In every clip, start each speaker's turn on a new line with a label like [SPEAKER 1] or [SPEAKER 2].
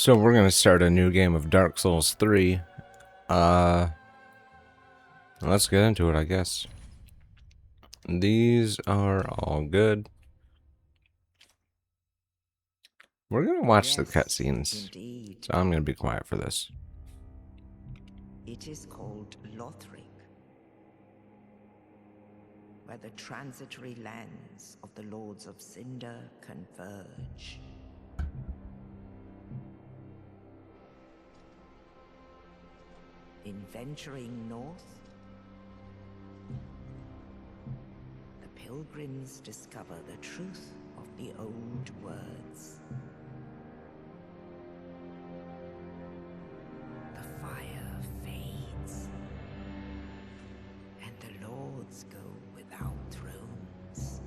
[SPEAKER 1] So we're gonna start a new game of Dark Souls 3. Let's get into it, I guess. These are all good. We're gonna watch the cutscenes,
[SPEAKER 2] Indeed.
[SPEAKER 1] so I'm gonna be quiet for this.
[SPEAKER 2] It is called Lothric, where the transitory lands of the Lords of Cinder converge. In venturing north, the pilgrims discover the truth of the old words. The fire fades, and the lords go without thrones.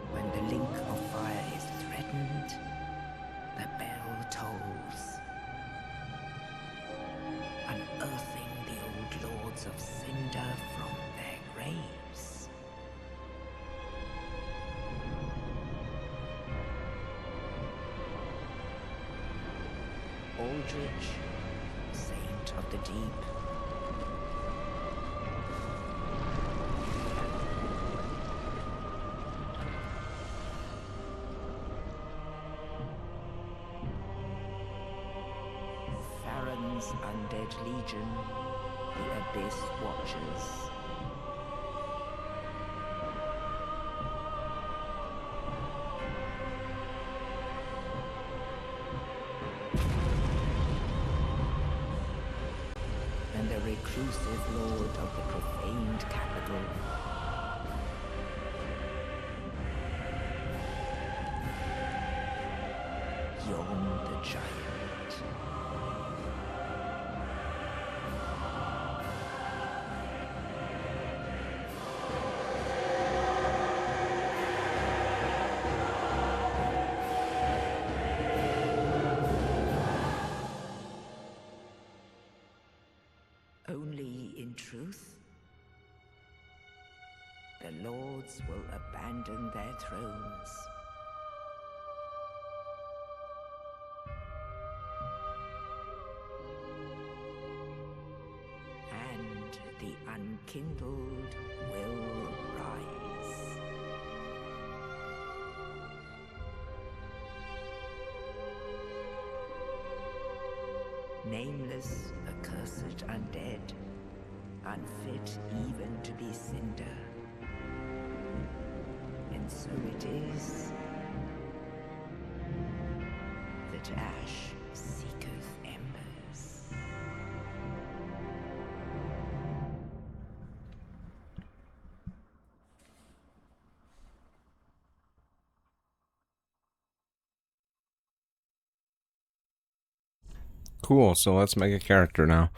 [SPEAKER 2] When the link of fire is threatened, the bell tolls, unearthing the old lords of Cinder from their graves. Aldrich, saint of the deep, Farron's undead legion, the Abyss Watchers. And the reclusive lord of the profaned capital. Yon the giant. Only in truth, the lords will abandon their thrones. And the unkindled will rise. Nameless, accursed undead, unfit even to be cinder. And so it is that ash seeketh embers.
[SPEAKER 1] Cool, so let's make a character now.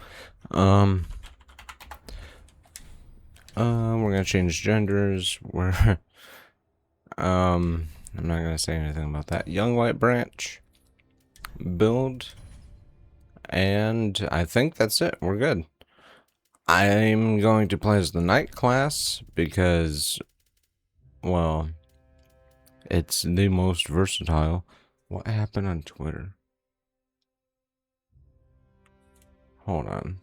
[SPEAKER 1] We're gonna change genders. I'm not gonna say anything about that. Young White Branch. Build. And I think that's it. We're good. I'm going to play as the Knight class because, well, it's the most versatile. What happened on Twitter? Hold on.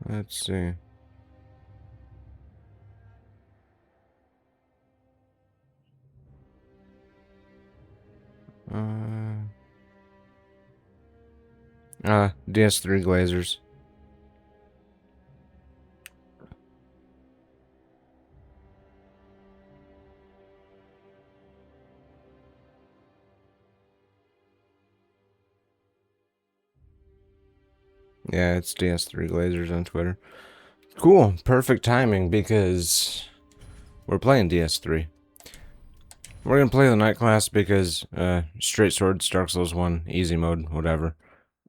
[SPEAKER 1] Let's see. DS3 Glazers. Yeah, it's DS3 Glazers on Twitter. Cool, perfect timing because we're playing DS3. We're gonna play the Knight class because straight swords, Dark Souls 1, easy mode, whatever.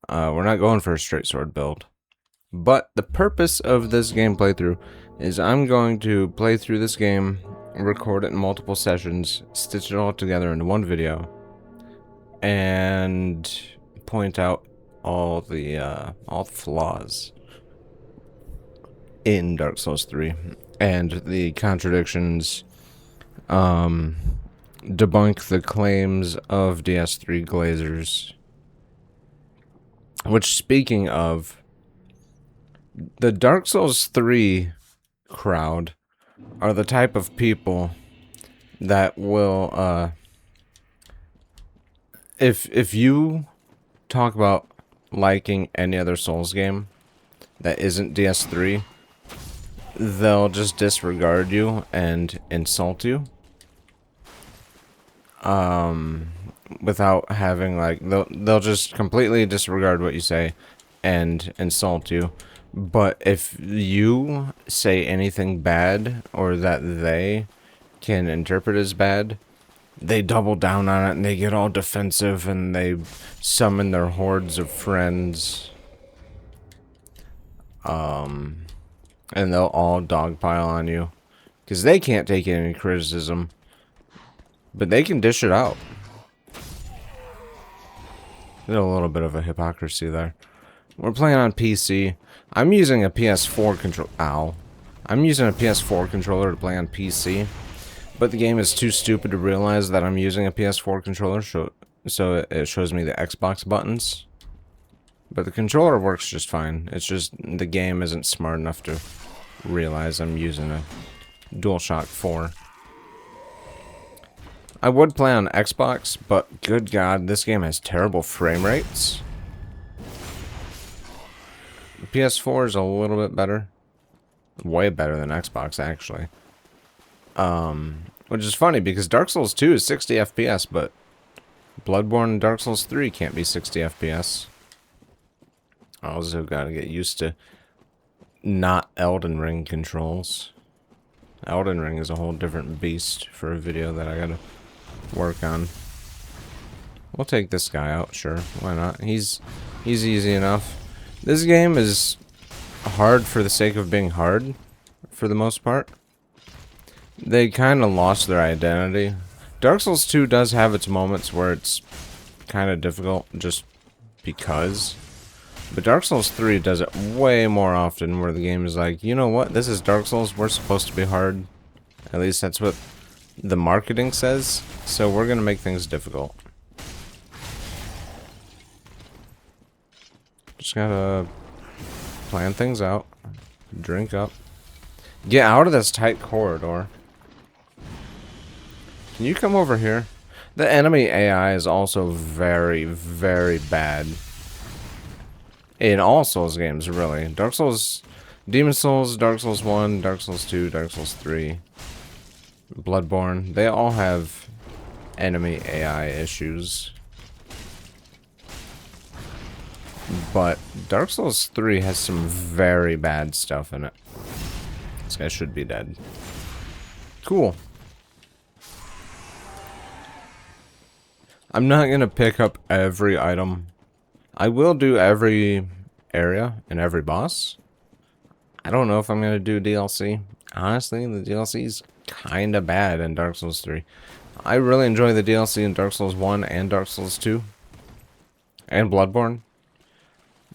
[SPEAKER 1] We're not going for a straight sword build. But the purpose of this game playthrough is I'm going to play through this game, record it in multiple sessions, stitch it all together into one video, and point out all the flaws in Dark Souls 3 and the contradictions, debunk the claims of DS3 glazers. Which, speaking of, the Dark Souls 3 crowd are the type of people that will, if you talk about liking any other Souls game that isn't DS3, they'll just disregard you and insult you. Without having, like, they'll just completely disregard what you say and insult you. But if you say anything bad or that they can interpret as bad, they double down on it and they get all defensive and they summon their hordes of friends. And they'll all dogpile on you because they can't take any criticism, but they can dish it out. There's a little bit of a hypocrisy there. We're playing on PC. I'm using a PS4 control. Ow. I'm using a PS4 controller to play on PC, but the game is too stupid to realize that I'm using a PS4 controller, so it shows me the Xbox buttons. But the controller works just fine. It's just the game isn't smart enough to realize I'm using a DualShock 4. I would play on Xbox, but good God, this game has terrible frame rates. The PS4 is a little bit better. Way better than Xbox, actually. Which is funny, because Dark Souls 2 is 60 FPS, but Bloodborne and Dark Souls 3 can't be 60 FPS. I also gotta get used to not Elden Ring controls. Elden Ring is a whole different beast for a video that I gotta work on. We'll take this guy out, sure. Why not? He's easy enough. This game is hard for the sake of being hard, for the most part. They kind of lost their identity. Dark Souls 2 does have its moments where it's kind of difficult just because. But Dark Souls 3 does it way more often, where the game is like, you know what, this is Dark Souls, we're supposed to be hard. At least that's what the marketing says, so we're gonna make things difficult. Just gotta plan things out, drink up, get out of this tight corridor. Can you come over here? The enemy AI is also very, very bad. In all Souls games, really. Dark Souls, Demon Souls, Dark Souls 1, Dark Souls 2, Dark Souls 3, Bloodborne, they all have enemy AI issues. But Dark Souls 3 has some very bad stuff in it. This guy should be dead. Cool. I'm not gonna pick up every item. I will do every area and every boss. I don't know if I'm gonna do DLC. Honestly, the DLC is kind of bad in Dark Souls 3. I really enjoy the DLC in Dark Souls 1 and Dark Souls 2. And Bloodborne.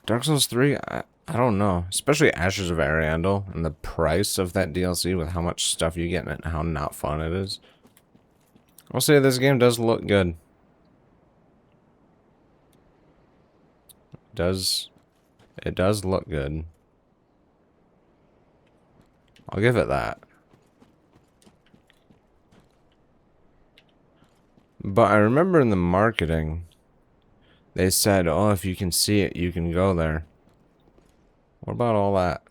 [SPEAKER 1] Dark Souls 3, I don't know. Especially Ashes of Ariandel and the price of that DLC with how much stuff you get in it and how not fun it is. I'll say this game does look good. It does look good. I'll give it that. But I remember in the marketing, they said, oh, if you can see it, you can go there. What about all that?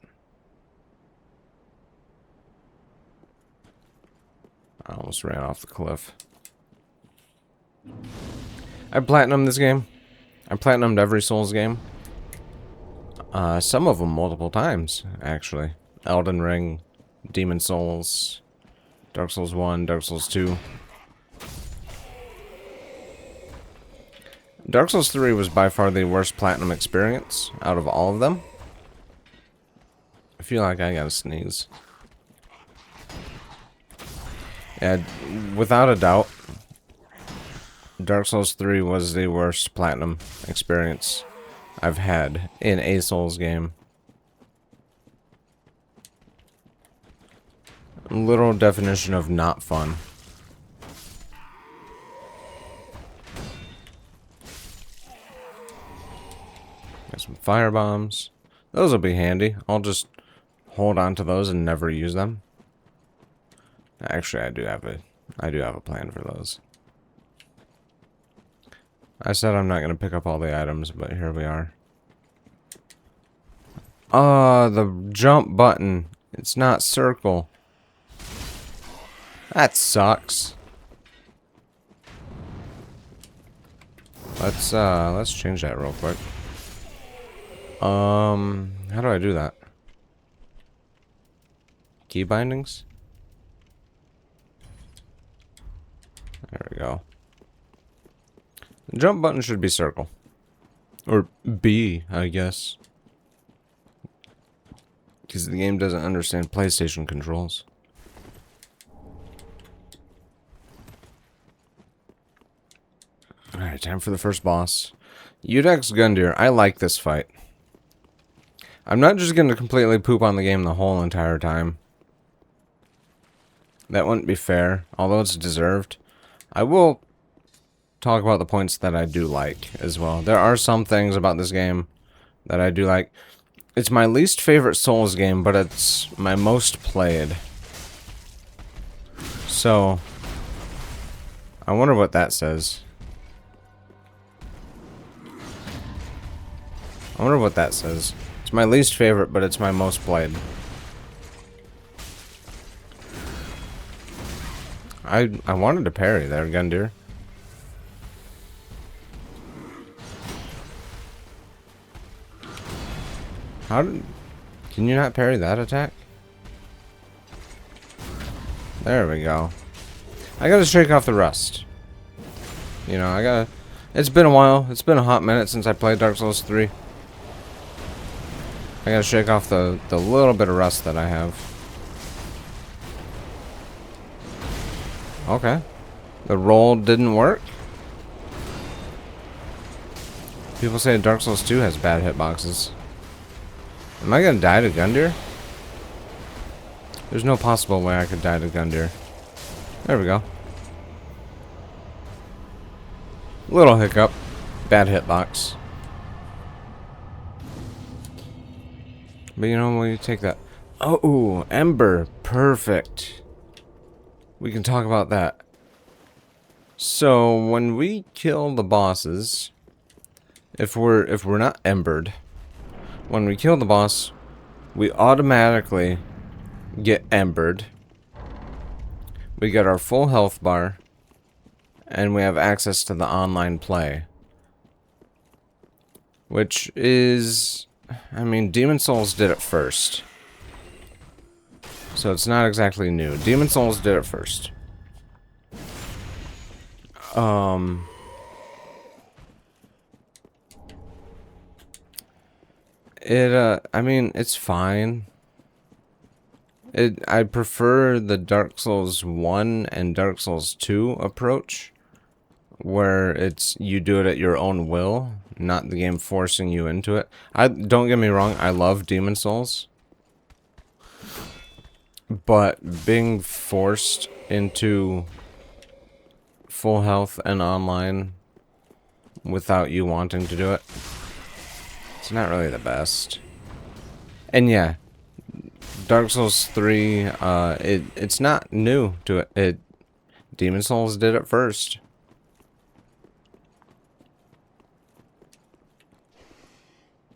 [SPEAKER 1] I almost ran off the cliff. I platinumed this game. I platinumed every Souls game. Some of them multiple times, actually. Elden Ring, Demon Souls, Dark Souls 1, Dark Souls 2. Dark Souls 3 was by far the worst platinum experience out of all of them. feel like I gotta sneeze. Yeah, without a doubt, Dark Souls 3 was the worst platinum experience I've had in a Souls game. Literal definition of not fun. Got some fire bombs. Those will be handy. I'll just hold on to those and never use them. Actually, I do have a plan for those. I said I'm not going to pick up all the items, but here we are. The jump button. It's not circle. That sucks. Let's change that real quick. How do I do that? Key bindings? There we go. The jump button should be circle. Or B, I guess. Because the game doesn't understand PlayStation controls. Alright, time for the first boss. Udex Gundyr. I like this fight. I'm not just going to completely poop on the game the whole entire time. That wouldn't be fair, although it's deserved. I will talk about the points that I do like as well. There are some things about this game that I do like. It's my least favorite Souls game, but it's my most played. So, I wonder what that says. I wonder what that says. It's my least favorite, but it's my most played. I wanted to parry there, Gundyr. How did... Can you not parry that attack? There we go. I gotta shake off the rust. You know, I gotta... It's been a while. It's been a hot minute since I played Dark Souls 3. I gotta shake off the little bit of rust that I have. Okay. The roll didn't work? People say Dark Souls 2 has bad hitboxes. Am I gonna die to Gundyr? There's no possible way I could die to Gundyr. There we go. Little hiccup. Bad hitbox. But you know, when you take that... Oh, Ember. Perfect. We can talk about that. So, when we kill the bosses... If we're not embered... When we kill the boss, we automatically get embered. We get our full health bar. And we have access to the online play. Which is... I mean, Demon Souls did it first. So it's not exactly new. Demon Souls did it first. I mean, it's fine. I prefer the Dark Souls 1 and Dark Souls 2 approach, where it's you do it at your own will, not the game forcing you into it. Don't get me wrong, I love Demon Souls, but being forced into full health and online without you wanting to do it, it's not really the best. And yeah, Dark Souls 3, it's not new to it. Demon Souls did it first.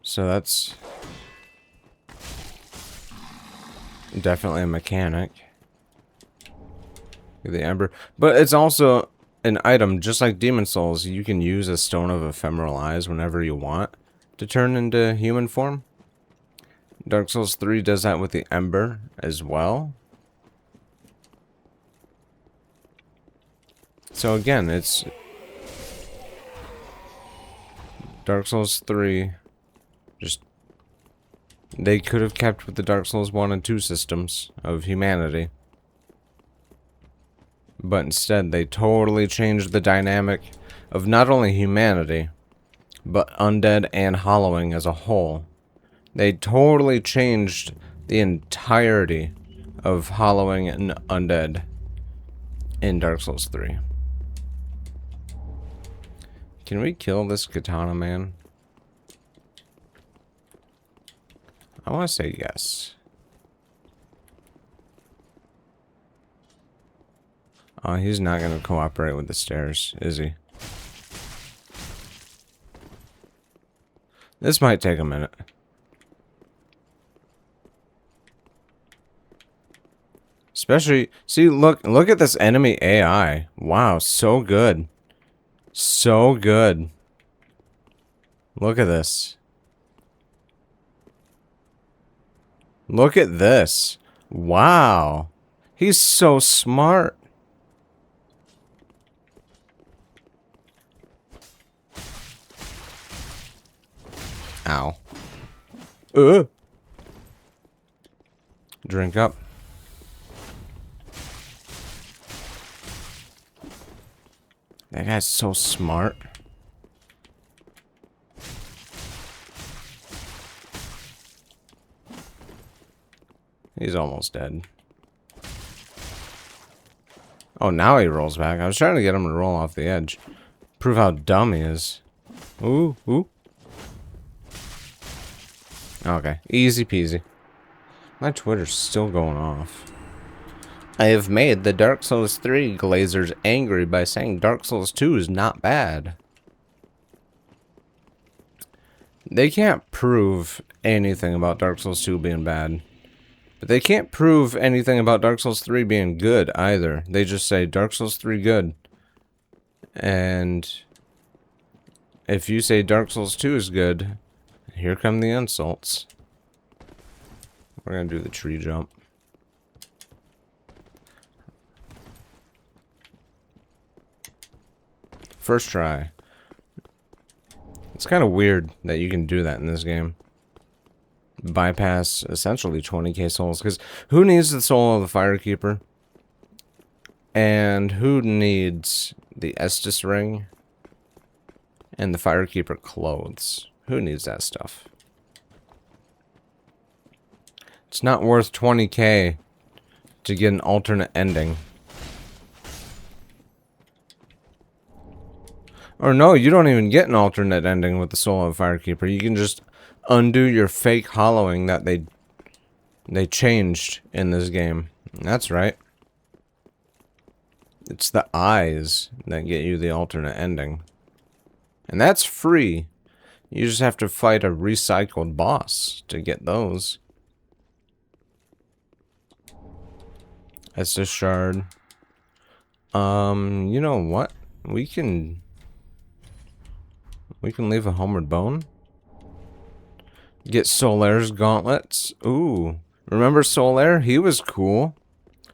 [SPEAKER 1] So that's definitely a mechanic. The Ember. But it's also an item, just like Demon Souls. You can use a Stone of Ephemeral Eyes whenever you want to turn into human form. Dark Souls 3 does that with the Ember as well. So again, it's Dark Souls 3 just They could have kept with the Dark Souls 1 and 2 systems of humanity. But instead, they totally changed the dynamic of not only humanity, but undead and hollowing as a whole. They totally changed the entirety of hollowing and undead in Dark Souls 3. Can we kill this katana man? I want to say yes. Oh, he's not going to cooperate with the stairs, is he? This might take a minute. Especially, see, look at this enemy AI. Wow, so good. So good. Look at this. Look at this. Wow. He's so smart. Ow. Drink up. That guy's so smart. He's almost dead. Oh, now he rolls back. I was trying to get him to roll off the edge. Prove how dumb he is. Ooh, ooh. Okay, easy peasy. My Twitter's still going off. I have made the Dark Souls 3 glazers angry by saying Dark Souls 2 is not bad. They can't prove anything about Dark Souls 2 being bad. But they can't prove anything about Dark Souls 3 being good either. They just say Dark Souls 3 good. And if you say Dark Souls 2 is good, here come the insults. We're gonna do the tree jump. First try. It's kind of weird that you can do that in this game. Bypass essentially 20k souls, because who needs the soul of the Firekeeper? And who needs the Estus ring and the Firekeeper clothes? Who needs that stuff? It's not worth 20k to get an alternate ending. Or no, you don't even get an alternate ending with the soul of Firekeeper. You can just undo your fake hollowing that they changed in this game. That's right. It's the eyes that get you the alternate ending. And that's free. You just have to fight a recycled boss to get those. That's a shard. You know what? We can leave a homeward bone. Get Solaire's gauntlets. Ooh. Remember Solaire? He was cool.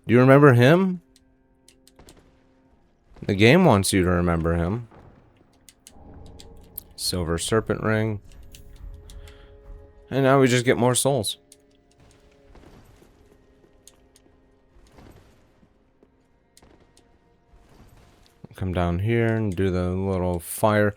[SPEAKER 1] Do you remember him? The game wants you to remember him. Silver serpent ring. And now we just get more souls. Come down here and do the little fire.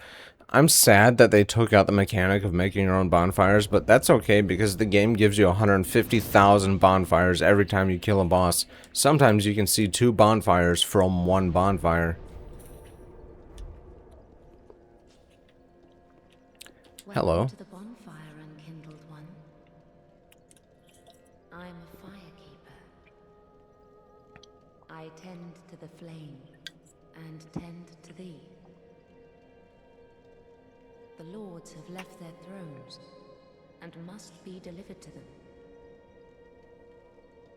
[SPEAKER 1] I'm sad that they took out the mechanic of making your own bonfires, but that's okay because the game gives you 150,000 bonfires every time you kill a boss. Sometimes you can see 2 bonfires from 1 bonfire. Hello.
[SPEAKER 3] Welcome to the bonfire, unkindled one. I'm a firekeeper. I tend to the flame and tend to thee. The lords have left their thrones and must be delivered to them.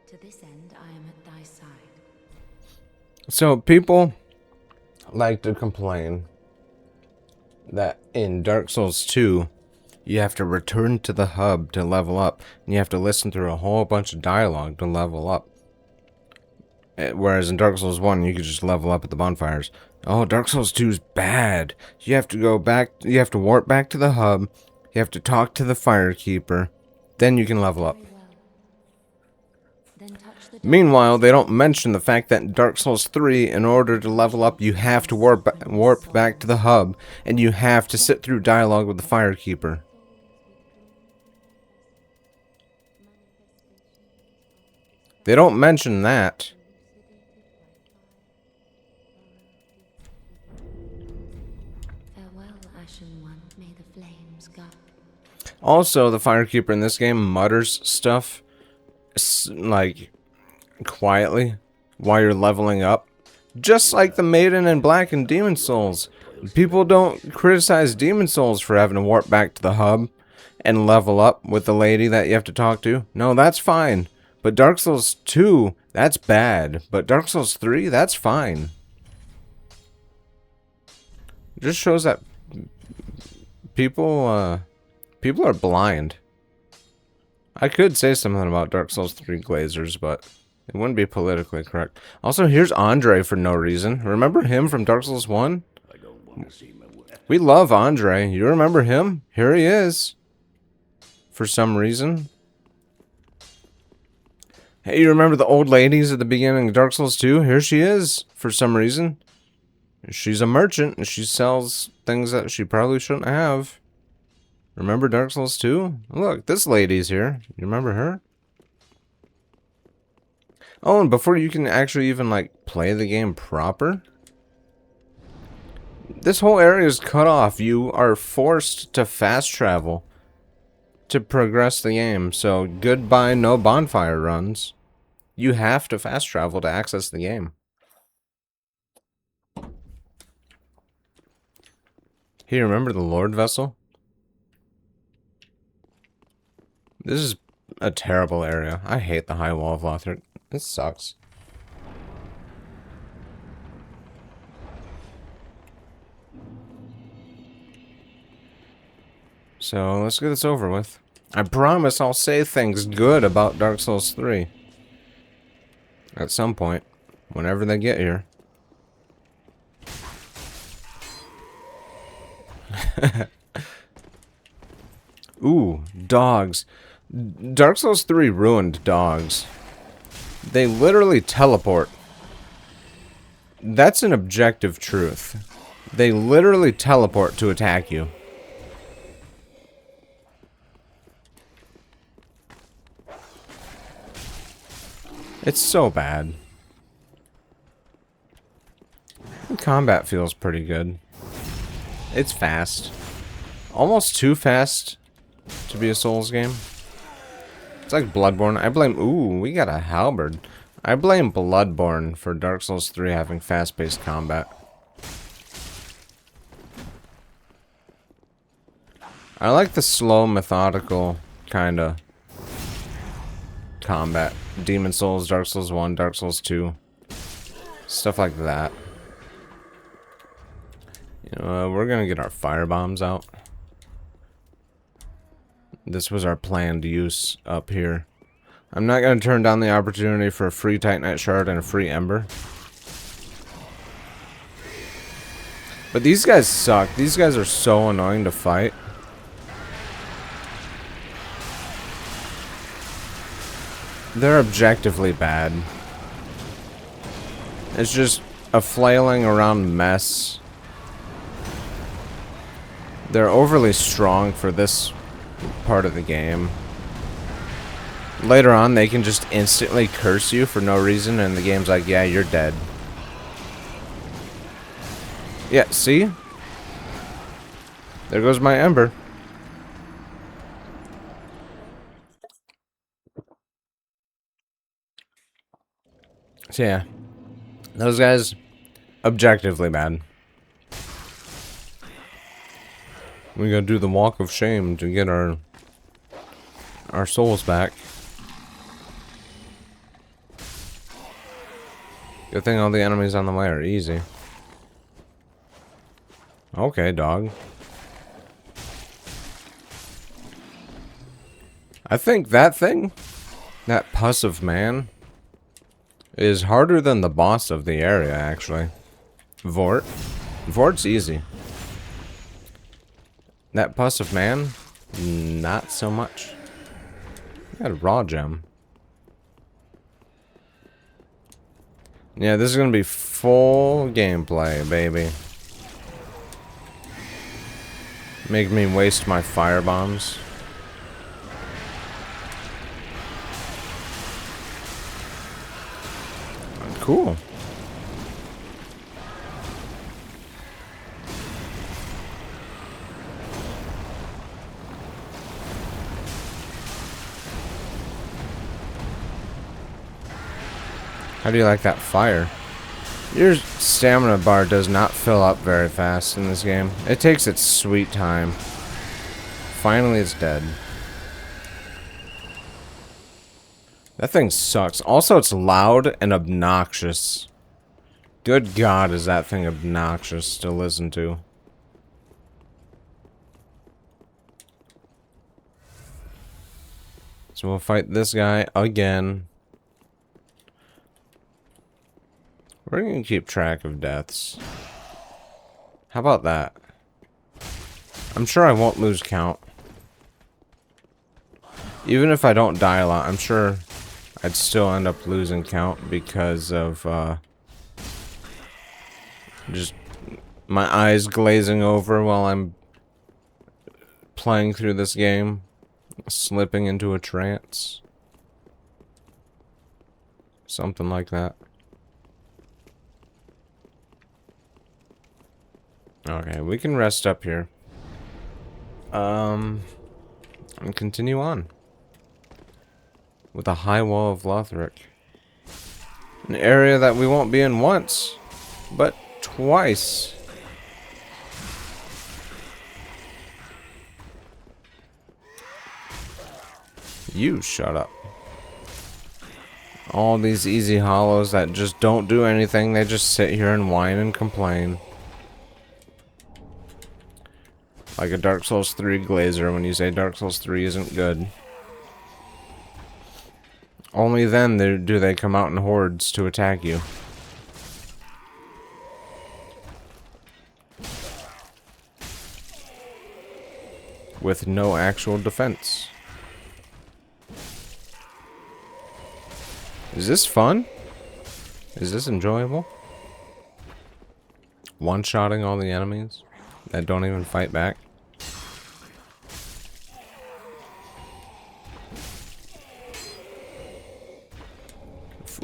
[SPEAKER 3] To this end, I am at thy side.
[SPEAKER 1] So people like to complain that in Dark Souls 2, you have to return to the hub to level up, and you have to listen through a whole bunch of dialogue to level up. Whereas in Dark Souls 1, you could just level up at the bonfires. Oh, Dark Souls 2 is bad. You have to go back, you have to warp back to the hub, you have to talk to the Firekeeper, Then you can level up.
[SPEAKER 3] Very well. Then touch the
[SPEAKER 1] Meanwhile, they don't mention the fact that in Dark Souls 3, in order to level up, you have to warp back to the hub, and you have to sit through dialogue with the Firekeeper. They don't mention that.
[SPEAKER 3] Farewell, Ashen One. May the flames guide.
[SPEAKER 1] Also, the Firekeeper in this game mutters stuff, like, quietly, while you're leveling up. Just like the Maiden in Black and Demon Souls. People don't criticize Demon Souls for having to warp back to the hub and level up with the lady that you have to talk to. No, that's fine. But Dark Souls 2, that's bad. But Dark Souls 3, that's fine. It just shows that people are blind. I could say something about Dark Souls 3 Glazers, but it wouldn't be politically correct. Also, here's Andre for no reason. Remember him from Dark Souls 1? We love Andre. You remember him? Here he is. For some reason. Hey, you remember the old ladies at the beginning of Dark Souls 2? Here she is, for some reason. She's a merchant, and she sells things that she probably shouldn't have. Remember Dark Souls 2? Look, this lady's here. You remember her? Oh, and before you can actually even, like, play the game proper, this whole area is cut off. You are forced to fast travel to progress the game. So, goodbye, no bonfire runs. You have to fast travel to access the game. Hey, remember the Lord Vessel? This is a terrible area. I hate the High Wall of Lothric. This sucks. So, let's get this over with. I promise I'll say things good about Dark Souls 3. At some point. Whenever they get here. Ooh, dogs. Dark Souls 3 ruined dogs. They literally teleport. That's an objective truth. They literally teleport to attack you. It's so bad. The combat feels pretty good. It's fast. Almost too fast to be a Souls game. It's like Bloodborne. I blame... Ooh, we got a halberd. I blame Bloodborne for Dark Souls 3 having fast-paced combat. I like the slow, methodical kind of combat. Demon Souls, Dark Souls 1, Dark Souls 2. Stuff like that. You know, we're gonna get our firebombs out. This was our planned use up here. I'm not going to turn down the opportunity for a free Titanite Shard and a free Ember. But these guys suck. These guys are so annoying to fight. They're objectively bad. It's just a flailing around mess. They're overly strong for this part of the game. Later on, they can just instantly curse you for no reason, and the game's like, yeah, you're dead. Yeah, see? There goes my Ember. So yeah, those guys, objectively bad. We gotta do the walk of shame to get our souls back. Good thing all the enemies on the way are easy. Okay, dog. I think that thing, that pus of man, is harder than the boss of the area, actually. Vort. Vort's easy. That pus of man, not so much. got a raw gem. Yeah, this is gonna be full gameplay, baby. Make me waste my fire bombs. Cool. How do you like that fire? Your stamina bar does not fill up very fast in this game. It takes its sweet time. Finally, it's dead. That thing sucks. Also, it's loud and obnoxious. Good God, is that thing obnoxious to listen to. So we'll fight this guy again. We're gonna keep track of deaths. How about that? I'm sure I won't lose count. Even if I don't die a lot, I'm sure I'd still end up losing count because of just my eyes glazing over while I'm playing through this game, slipping into a trance. Something like that. Okay, we can rest up here. And continue on. With a high wall of Lothric. An area that we won't be in once, but twice. You shut up. All these easy hollows that just don't do anything, they just sit here and whine and complain. Like a Dark Souls 3 glazer when you say Dark Souls 3 isn't good. Only then do they come out in hordes to attack you. With no actual defense. Is this fun? Is this enjoyable? One-shotting all the enemies that don't even fight back?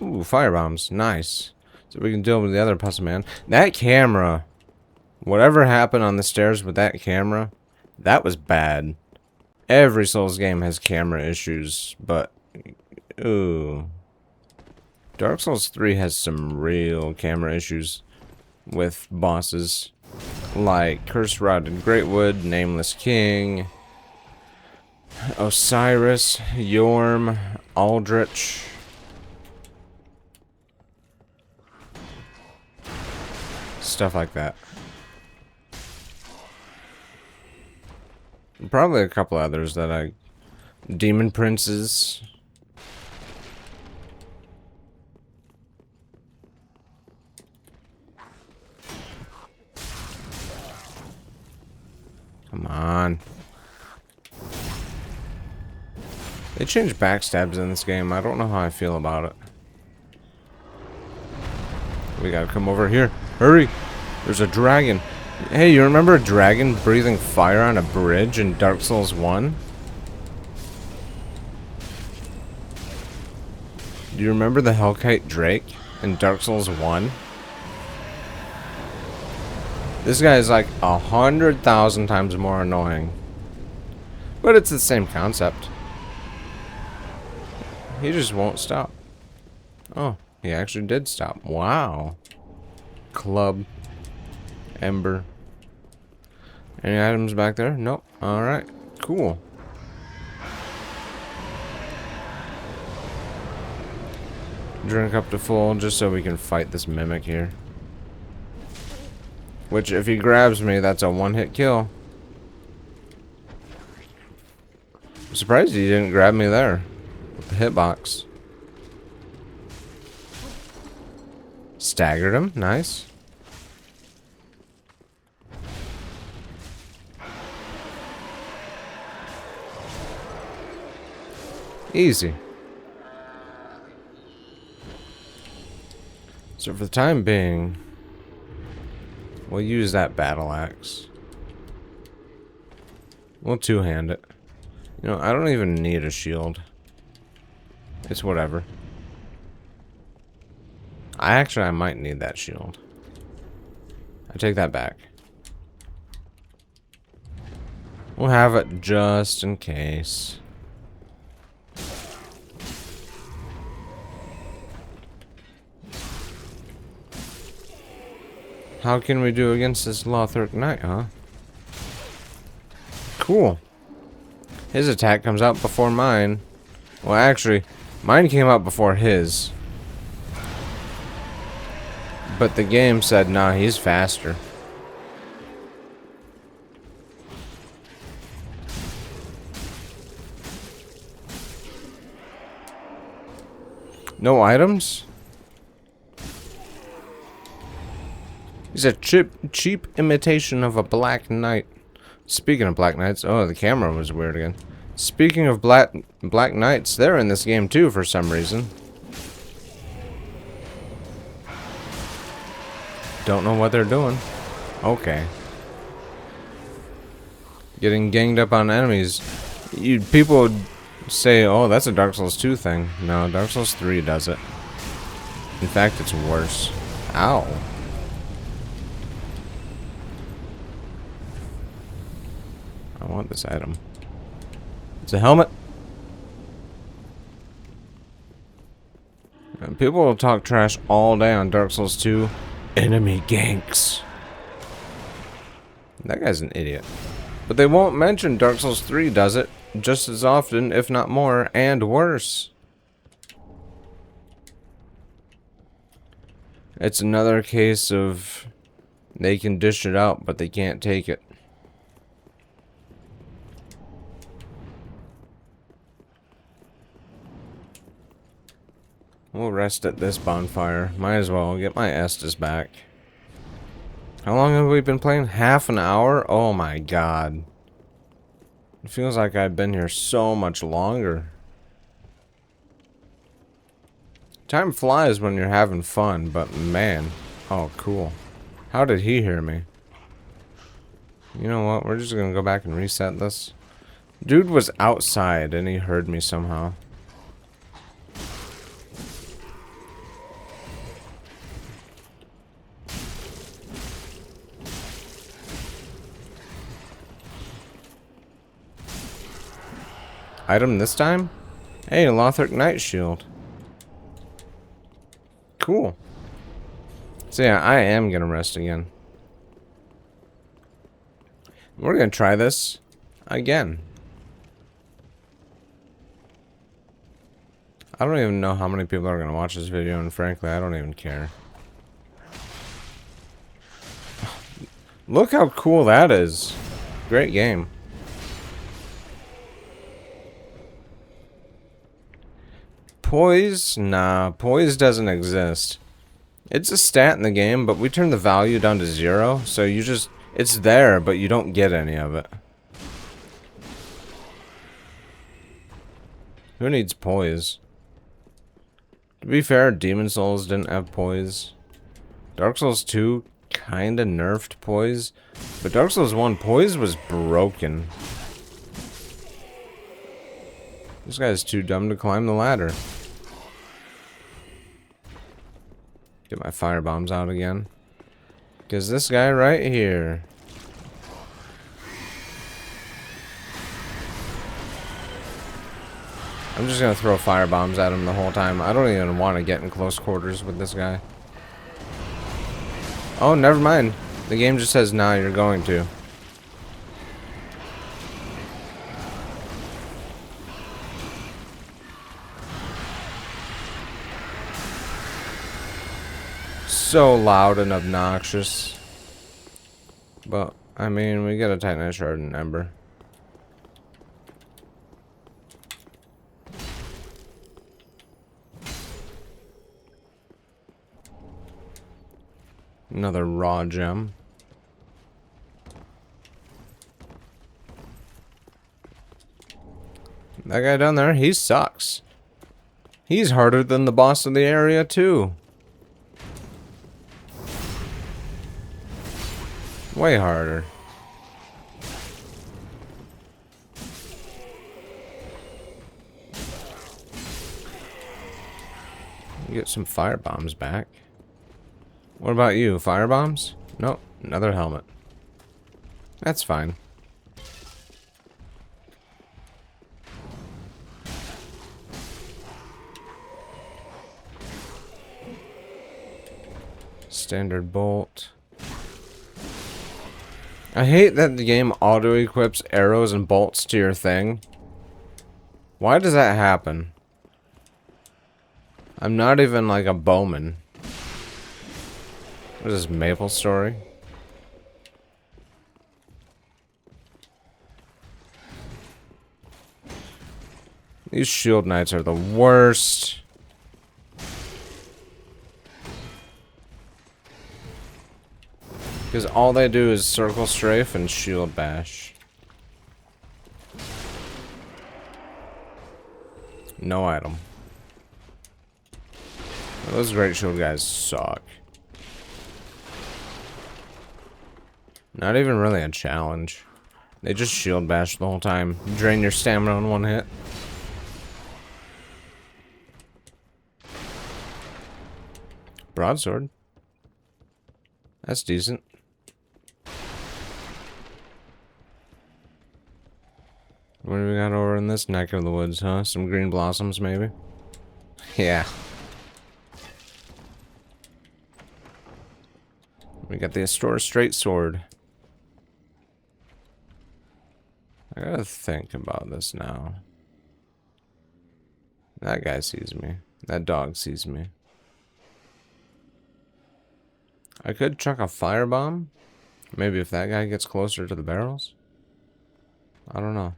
[SPEAKER 1] Ooh, firebombs. Nice. So we can deal with the other puzzle man. That camera. Whatever happened on the stairs with that camera, that was bad. Every Souls game has camera issues, but... ooh. Dark Souls 3 has some real camera issues with bosses. Like Cursed Rotted Greatwood, Nameless King, Osiris, Yorm, Aldrich... stuff like that. Probably a couple others that I... Demon Princes. Come on. They changed backstabs in this game. I don't know how I feel about it. We gotta come over here. Hurry! There's a dragon. Hey, you remember a dragon breathing fire on a bridge in Dark Souls 1? Do you remember the Hellkite Drake in Dark Souls 1? This guy is like 100,000 times more annoying. But it's the same concept. He just won't stop. Oh, he actually did stop. Wow. Club. Ember. Any items back there? Nope. Alright. Cool. Drink up to full just so we can fight this mimic here. Which, if he grabs me, that's a one-hit kill. I'm surprised he didn't grab me there. With the hitbox. Staggered him. Nice. Easy. So for the time being, we'll use that battle axe. We'll two-hand it. You know, I don't even need a shield. It's whatever. I might need that shield. I take that back. We'll have it just in case. How can we do against this Lothric Knight, huh? Cool. His attack comes out before mine. Well, actually, mine came out before his. But the game said, nah, he's faster. No items? He's a cheap imitation of a Black Knight. Speaking of Black Knights, oh, the camera was weird again. Speaking of Black Knights, they're in this game too for some reason. Don't know what they're doing. Okay. Getting ganged up on enemies. People would say, oh, that's a Dark Souls 2 thing. No, Dark Souls 3 does it. In fact, it's worse. Ow. I want this item. It's a helmet. And people will talk trash all day on Dark Souls 2. Enemy ganks. That guy's an idiot. But they won't mention Dark Souls 3 does it just as often, if not more, and worse. It's another case of they can dish it out, but they can't take it. We'll rest at this bonfire. Might as well get my Estus back. How long have we been playing? Half an hour? Oh my god. It feels like I've been here so much longer. Time flies when you're having fun, but man. Oh, cool. How did he hear me? You know what? We're just gonna go back and reset this. Dude was outside and he heard me somehow. Item this time? Hey, Lothric Knight Shield. Cool. So yeah, I am gonna rest again. We're gonna try this again. I don't even know how many people are gonna watch this video, and frankly, I don't even care. Look how cool that is. Great game. Poise? Nah, poise doesn't exist. It's a stat in the game, but we turn the value down to 0, so you just... It's there, but you don't get any of it. Who needs poise? To be fair, Demon Souls didn't have poise. Dark Souls 2 kinda nerfed poise, but Dark Souls 1 poise was broken. This guy's too dumb to climb the ladder. Get my fire bombs out again. Because this guy right here. I'm just gonna throw fire bombs at him the whole time. I don't even want to get in close quarters with this guy. Oh, never mind. The game just says, nah, you're going to. So loud and obnoxious. But, I mean, we got a Titanite Shard and Ember. Another raw gem. That guy down there, he sucks. He's harder than the boss of the area, too. Way harder. Get some fire bombs back. What about you? Fire bombs? Nope. Another helmet. That's fine. Standard bolt. I hate that the game auto-equips arrows and bolts to your thing. Why does that happen? I'm not even like a bowman. What is this, Maple Story? These shield knights are the worst. Because all they do is circle strafe and shield bash. No item. Those great shield guys suck. Not even really a challenge. They just shield bash the whole time. Drain your stamina in one hit. Broadsword. That's decent. What do we got over in this neck of the woods, huh? Some green blossoms, maybe? Yeah. We got the Astora straight sword. I gotta think about this now. That guy sees me. That dog sees me. I could chuck a firebomb. Maybe if that guy gets closer to the barrels. I don't know.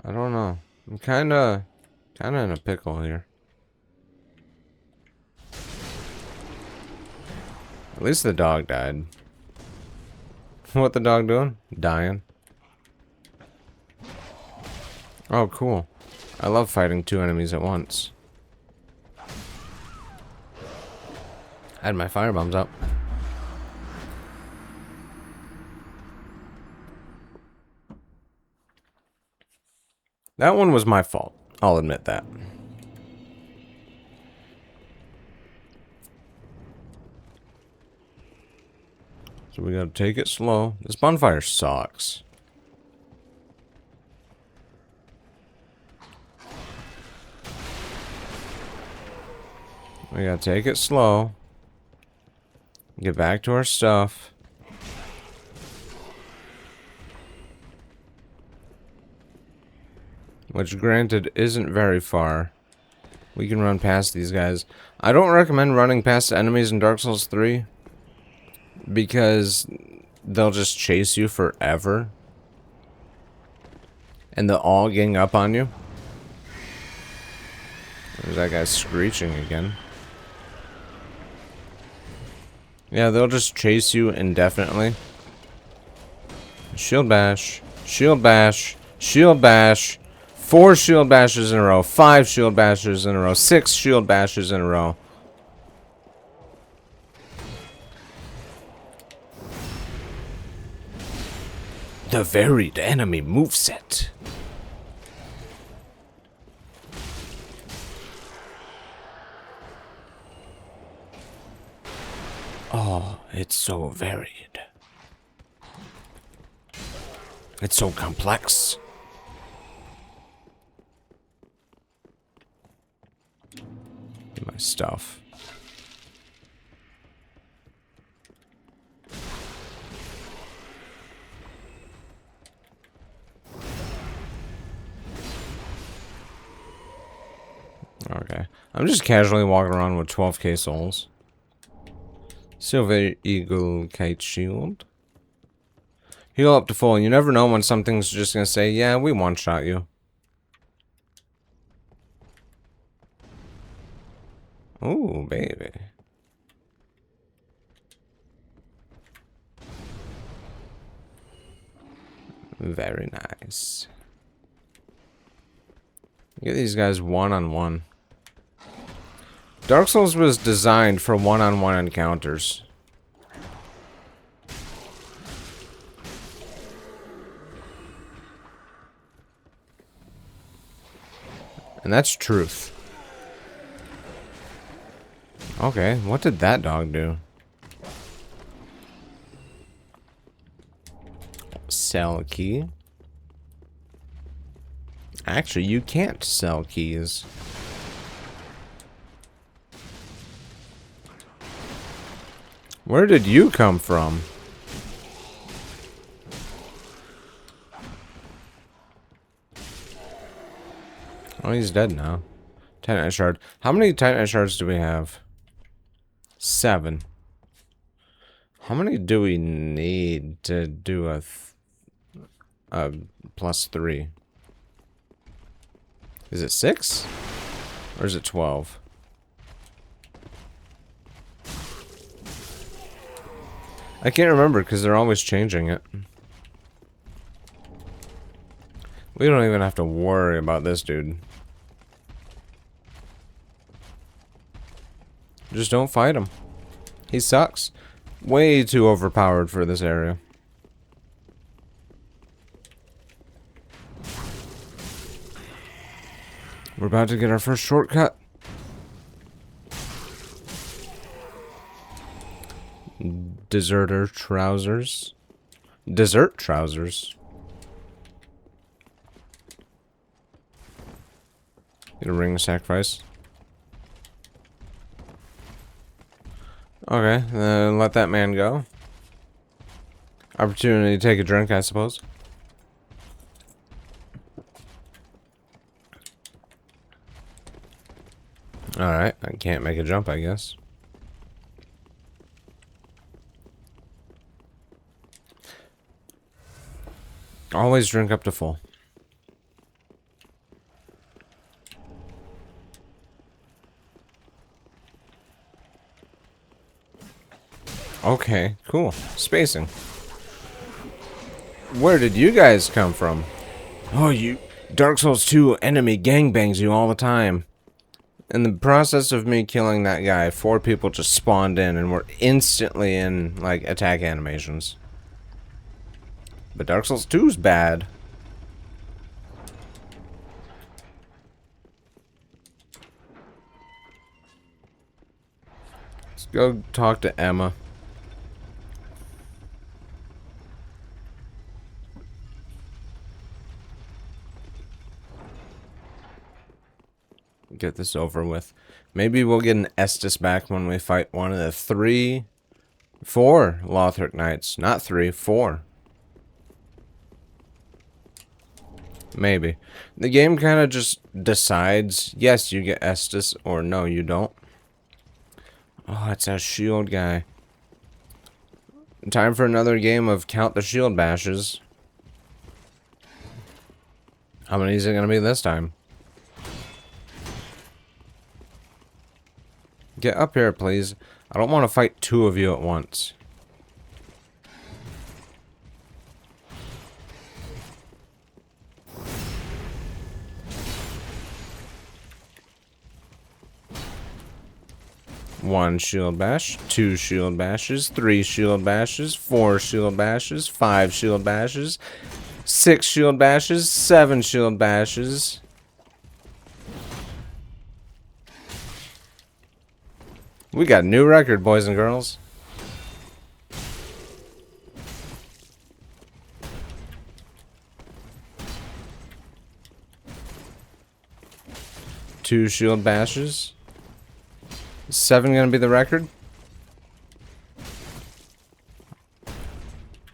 [SPEAKER 1] I don't know. I'm kinda in a pickle here. At least the dog died. What the dog doing? Dying. Oh, cool. I love fighting two enemies at once. I had my firebombs up. That one was my fault. I'll admit that. So we gotta take it slow. This bonfire sucks. We gotta take it slow. Get back to our stuff. Which, granted, isn't very far. We can run past these guys. I don't recommend running past enemies in Dark Souls 3. Because they'll just chase you forever. And they'll all gang up on you. There's that guy screeching again. Yeah, they'll just chase you indefinitely. Shield bash. Shield bash. Shield bash. 4 shield bashes in a row. 5 shield bashes in a row. 6 shield bashes in a row. The varied enemy moveset. Oh, it's so varied. It's so complex. Get my stuff. Okay. I'm just casually walking around with 12k souls. Silver Eagle Kite Shield. Heal up to full. You never know when something's just gonna say, yeah, we one-shot you. Ooh, baby. Very nice. Get these guys one-on-one. Dark Souls was designed for one-on-one encounters. And that's truth. Okay, what did that dog do? Sell a key? Actually, you can't sell keys. Where did you come from? Oh, he's dead now. Titanite shard. How many Titanite shards do we have? 7. How many do we need to do a +3? Is it 6? Or is it 12? I can't remember because they're always changing it. We don't even have to worry about this dude. Just don't fight him. He sucks. Way too overpowered for this area. We're about to get our first shortcut. Deserter trousers. Desert trousers. Get a ring of sacrifice. Okay, then let that man go. Opportunity to take a drink, I suppose. Alright, I can't make a jump, I guess. Always drink up to full. Okay, cool. Spacing. Where did you guys come from? Oh, you... Dark Souls 2 enemy gangbangs you all the time. In the process of me killing that guy, 4 people just spawned in and were instantly in, like, attack animations. But Dark Souls 2's bad. Let's go talk to Emma. Get this over with. Maybe we'll get an Estus back when we fight one of the 4 Lothric Knights. Not 3, 4. Maybe. The game kind of just decides, yes, you get Estus, or no, you don't. Oh, it's a shield guy. Time for another game of Count the Shield Bashes. How many is it going to be this time? Get up here, please. I don't want to fight 2 of you at once. One shield bash, 2 shield bashes, 3 shield bashes, 4 shield bashes, 5 shield bashes, 6 shield bashes, 7 shield bashes. We got a new record, boys and girls. Two shield bashes. 7 gonna be the record?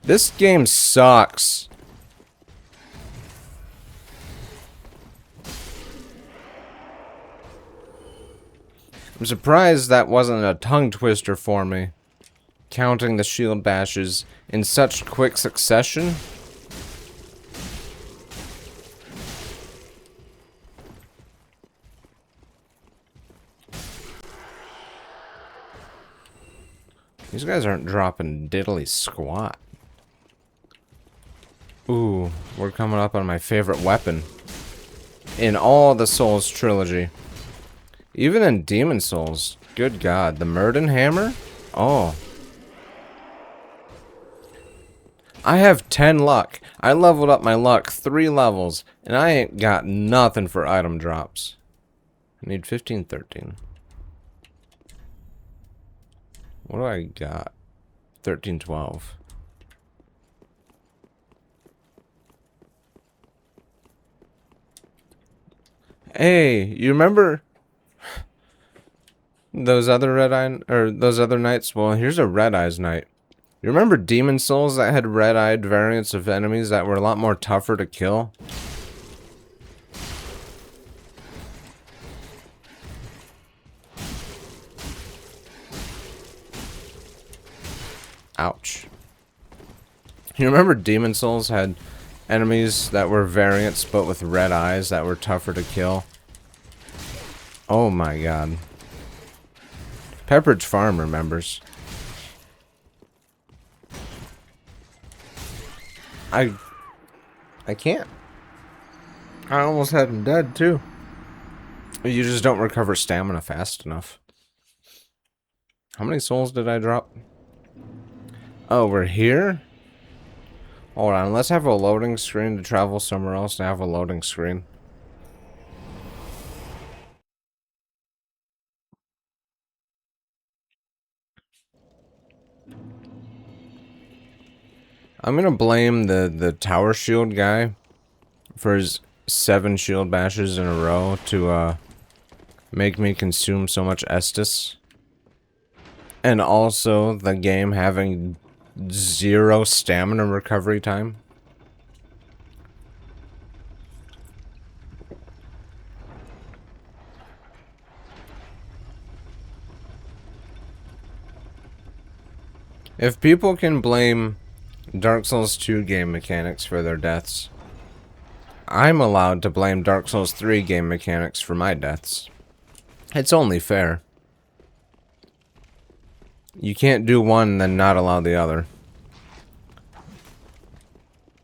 [SPEAKER 1] This game sucks. I'm surprised that wasn't a tongue twister for me. Counting the shield bashes in such quick succession. These guys aren't dropping diddly squat. Ooh, we're coming up on my favorite weapon in all the Souls trilogy. Even in Demon Souls. Good God. The Murden Hammer? Oh. I have 10 luck. I leveled up my luck 3 levels, and I ain't got nothing for item drops. I need 15, 13. What do I got? 13, 12. Hey, you remember those other those other knights? Well, here's a Red Eyes knight. You remember Demon Souls that had red-eyed variants of enemies that were a lot more tougher to kill? Ouch. You remember Demon Souls had enemies that were variants but with red eyes that were tougher to kill? Oh my god. Pepperidge Farm remembers. I can't. I almost had him dead too. You just don't recover stamina fast enough. How many souls did I drop? Oh, we're here? Hold on, let's have a loading screen to travel somewhere else to have a loading screen. I'm gonna blame the tower shield guy for his 7 shield bashes in a row to make me consume so much Estus. And also the game having 0 stamina recovery time. If people can blame Dark Souls 2 game mechanics for their deaths, I'm allowed to blame Dark Souls 3 game mechanics for my deaths. It's only fair. You can't do one and then not allow the other.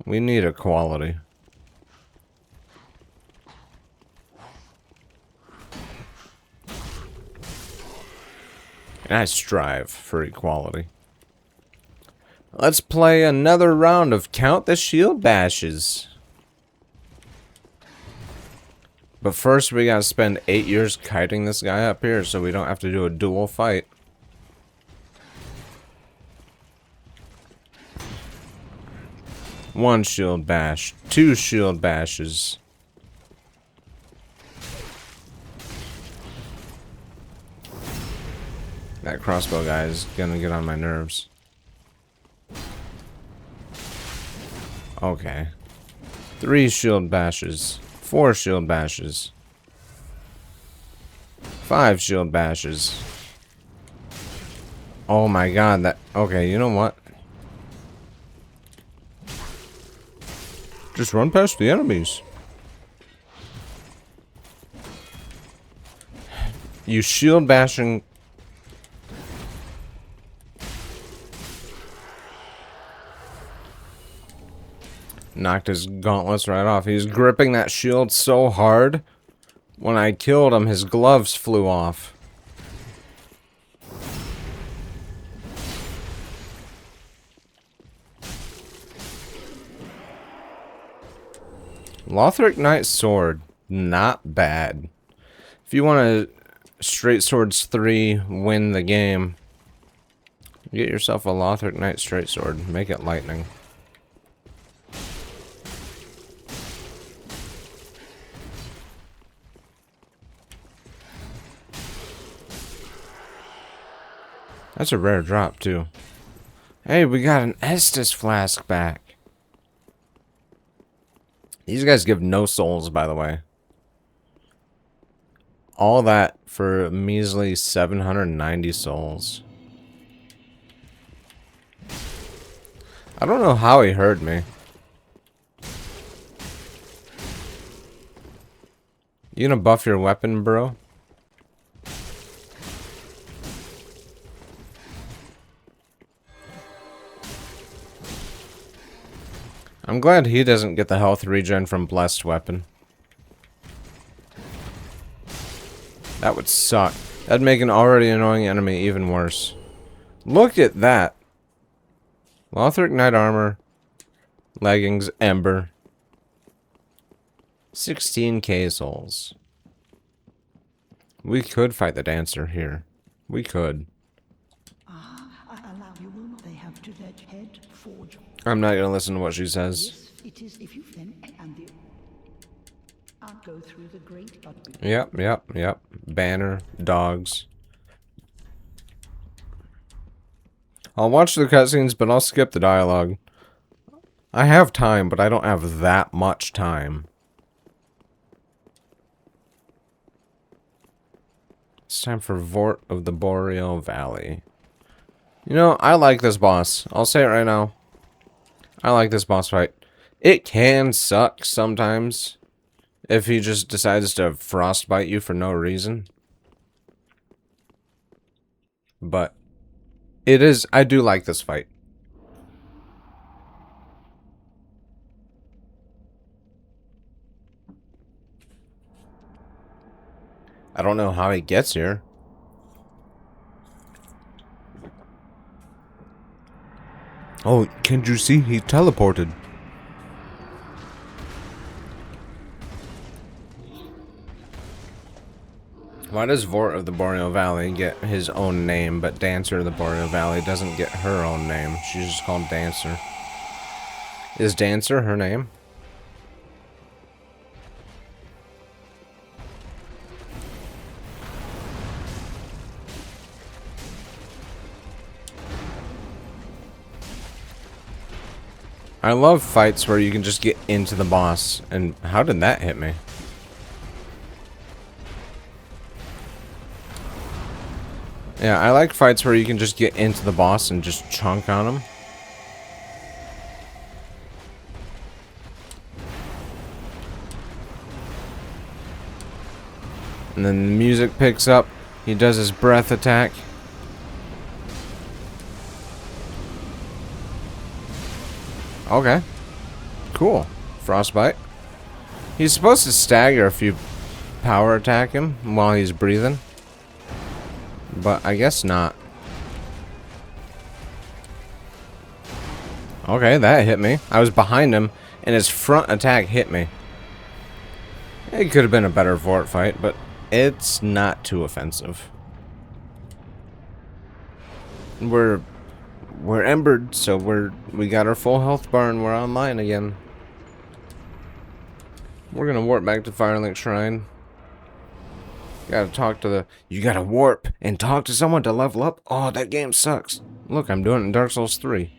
[SPEAKER 1] We need equality. And I strive for equality. Let's play another round of Count the Shield Bashes. But first we gotta spend 8 years kiting this guy up here so we don't have to do a dual fight. One shield bash, 2 shield bashes. That crossbow guy is gonna get on my nerves. Okay. 3 shield bashes. 4 shield bashes. 5 shield bashes. Oh my god, that... Okay, you know what? Just run past the enemies. You shield bashing... Knocked his gauntlets right off. He was gripping that shield so hard. When I killed him, his gloves flew off. Lothric Knight Sword. Not bad. If you want to Straight Swords 3 win the game, get yourself a Lothric Knight Straight Sword. Make it lightning. That's a rare drop, too. Hey, we got an Estus flask back. These guys give no souls, by the way. All that for a measly 790 souls. I don't know how he heard me. You gonna buff your weapon, bro? I'm glad he doesn't get the health regen from Blessed Weapon. That would suck. That'd make an already annoying enemy even worse. Look at that. Lothric Knight Armor. Leggings, Ember. 16k souls. We could fight the Dancer here. We could.
[SPEAKER 4] Allow you will they have to that head forge.
[SPEAKER 1] I'm not gonna listen to what she says.
[SPEAKER 4] Yes, it is if you then and the I'll go through the great but
[SPEAKER 1] Yep. Banner, dogs. I'll watch the cutscenes, but I'll skip the dialogue. I have time, but I don't have that much time. It's time for Vort of the Boreal Valley. You know, I like this boss. I'll say it right now. I like this boss fight. It can suck sometimes if he just decides to frostbite you for no reason. But it is, I do like this fight. I don't know how he gets here. Oh, can't you see? He teleported. Why does Vort of the Boreal Valley get his own name, but Dancer of the Boreal Valley doesn't get her own name? She's just called Dancer. Is Dancer her name? I love fights where you can just get into the boss. And how did that hit me? Yeah, I like fights where you can just get into the boss and just chunk on him. And then the music picks up. He does his breath attack. Okay. Cool. Frostbite. He's supposed to stagger if you power attack him while he's breathing. But I guess not. Okay, that hit me. I was behind him, and his front attack hit me. It could have been a better Vort fight, but it's not too offensive. We're embered, so we got our full health bar and we're online again. We're gonna warp back to Firelink Shrine. Gotta talk to the... You gotta warp and talk to someone to level up? Oh, that game sucks. Look, I'm doing it in Dark Souls 3.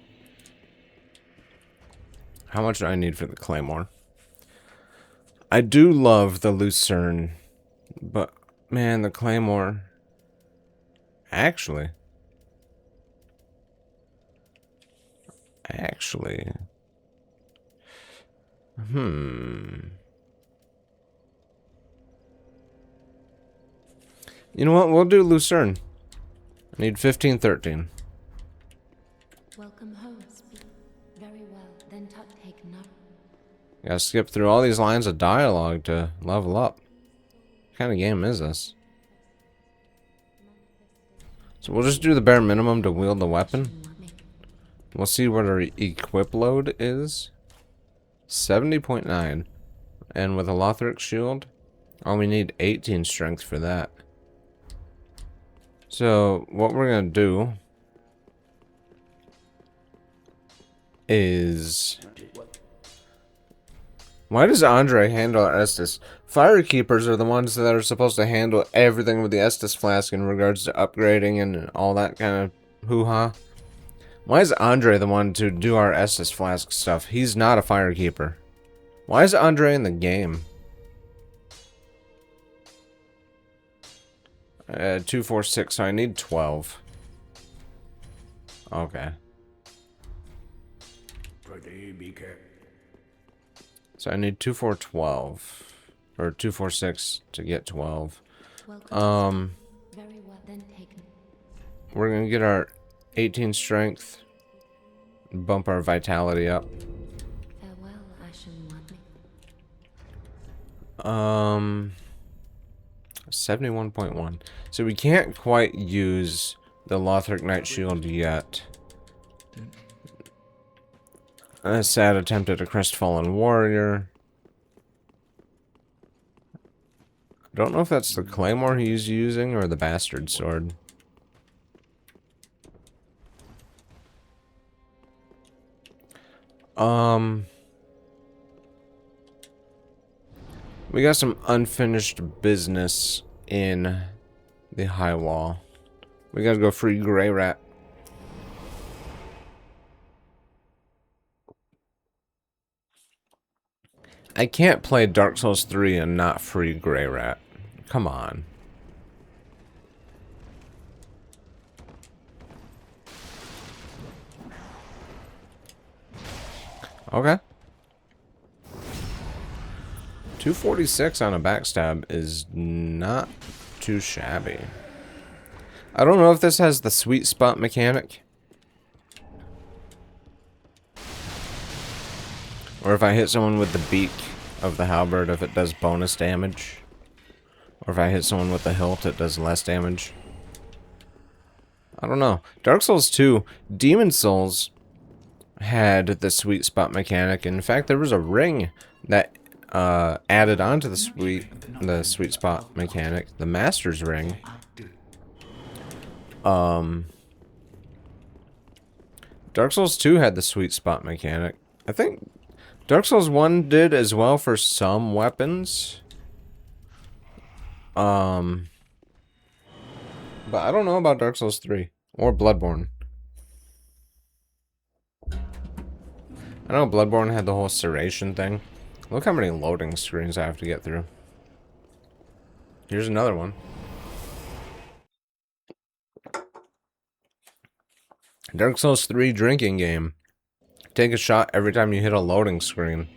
[SPEAKER 1] How much do I need for the Claymore? I do love the Lucerne, but, man, the Claymore... Actually... You know what? We'll do Lucerne. I need 1513.
[SPEAKER 3] Welcome home. Speak very well. Then take note.
[SPEAKER 1] Gotta skip through all these lines of dialogue to level up. What kind of game is this? So we'll just do the bare minimum to wield the weapon. We'll see what our equip load is. 70.9. And with a Lothric shield, we need 18 strength for that. So, what we're gonna do is... Why does Andre handle Estus? Firekeepers are the ones that are supposed to handle everything with the Estus flask in regards to upgrading and all that kind of hoo-ha. Why is Andre the one to do our Estus flask stuff? He's not a Firekeeper. Why is Andre in the game? 2, 4, 6, so I need 12. Okay. So I need 2, 4, 12. Or 2, 4, 6 to get 12.
[SPEAKER 3] Very well, then
[SPEAKER 1] we're gonna get our 18 strength. Bump our vitality up.
[SPEAKER 3] farewell.
[SPEAKER 1] 71.1. So we can't quite use the Lothric Knight Shield yet. A sad attempt at a Crestfallen Warrior. I don't know if that's the Claymore he's using or the Bastard Sword. We got some unfinished business in the high wall. We gotta go free Grey Rat. I can't play Dark Souls 3 and not free Grey Rat. Come on. Okay. 246 on a backstab is not too shabby. I don't know if this has the sweet spot mechanic. Or if I hit someone with the beak of the halberd, if it does bonus damage. Or if I hit someone with the hilt, it does less damage. I don't know. Dark Souls 2, Demon Souls had the sweet spot mechanic. In fact, there was a ring that added on to the sweet spot mechanic, the Master's Ring. Dark Souls 2 had the sweet spot mechanic. I think Dark Souls 1 did as well for some weapons. But I don't know about Dark Souls 3 or Bloodborne. I know Bloodborne had the whole serration thing. Look how many loading screens I have to get through. Here's another one. Dark Souls 3 drinking game. Take a shot every time you hit a loading screen.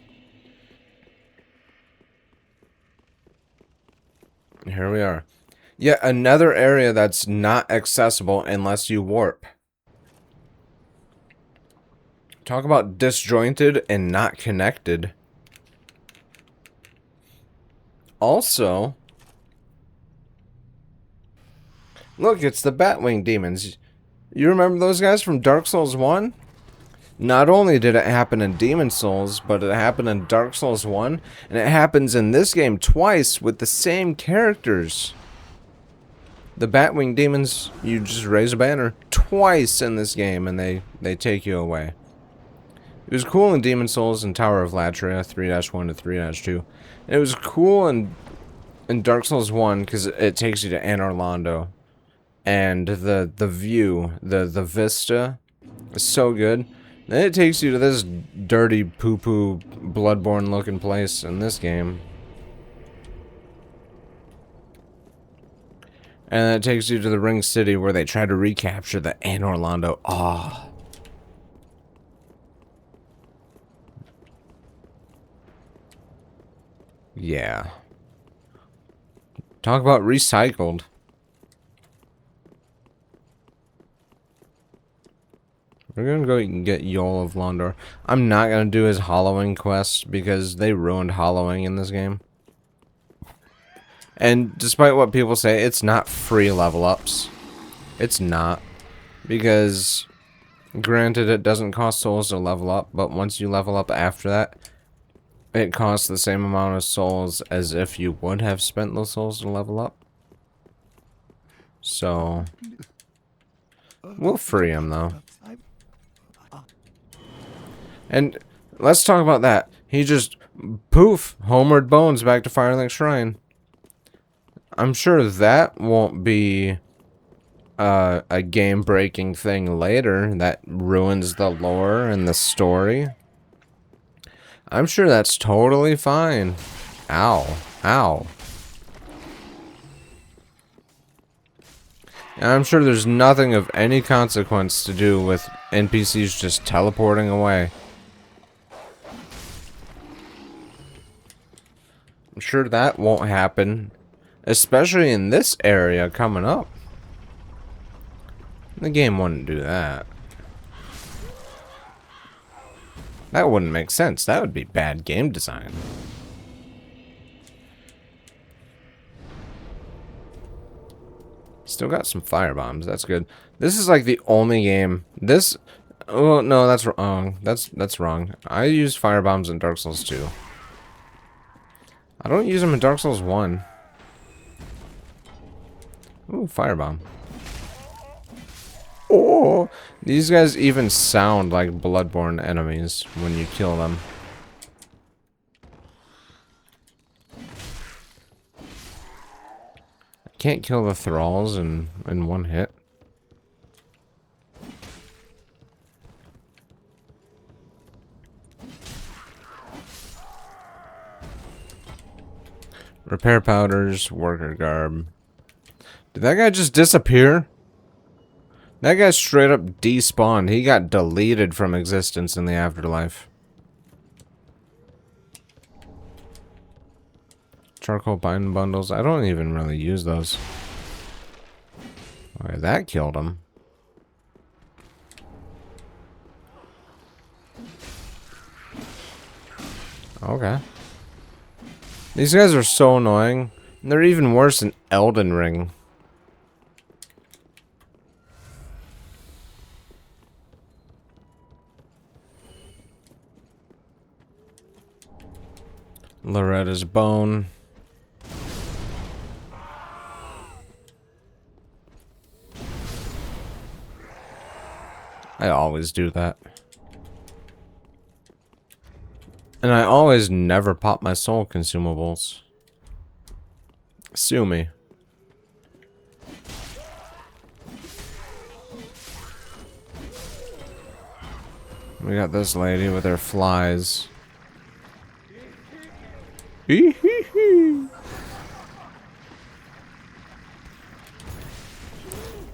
[SPEAKER 1] Here we are. Yet another area that's not accessible unless you warp. Talk about disjointed and not connected. Also, look, it's the Batwing demons. You remember those guys from Dark Souls 1? Not only did it happen in Demon Souls, but it happened in Dark Souls 1, and it happens in this game twice with the same characters. The Batwing demons, you just raise a banner twice in this game, and they take you away. It was cool in Demon Souls and Tower of Latria 3-1 to 3-2. It was cool in Dark Souls 1 because it takes you to Anor Londo. And the view, the vista is so good. Then it takes you to this dirty poo-poo Bloodborne looking place in this game. And then it takes you to the Ring City where they try to recapture the Anor Londo. Ah. Yeah. Talk about recycled. We're gonna go and get Yol of Londor. I'm not gonna do his hollowing quest because they ruined hollowing in this game. And despite what people say, it's not free level ups. It's not. Because, granted, it doesn't cost souls to level up, but once you level up after that, it costs the same amount of souls as if you would have spent those souls to level up. So, we'll free him though. And let's talk about that. He just, poof, homered bones back to Firelink Shrine. I'm sure that won't be a game-breaking thing later that ruins the lore and the story. I'm sure that's totally fine. Ow. Ow. And I'm sure there's nothing of any consequence to do with NPCs just teleporting away. I'm sure that won't happen. Especially in this area coming up. The game wouldn't do that. That wouldn't make sense. That would be bad game design. Still got some fire bombs. That's good. This is like the only game. This. Oh no, that's wrong. That's wrong. I use fire bombs in Dark Souls 2. I don't use them in Dark Souls 1. Ooh, firebomb. Oh, these guys even sound like Bloodborne enemies when you kill them. I can't kill the thralls in one hit. Repair powders, worker garb. Did that guy just disappear? That guy straight up despawned. He got deleted from existence in the afterlife. Charcoal pine bundles. I don't even really use those. Okay, that killed him. Okay. These guys are so annoying. And they're even worse in Elden Ring. Loretta's bone. I always do that. And I always never pop my soul consumables. Sue me. We got this lady with her flies.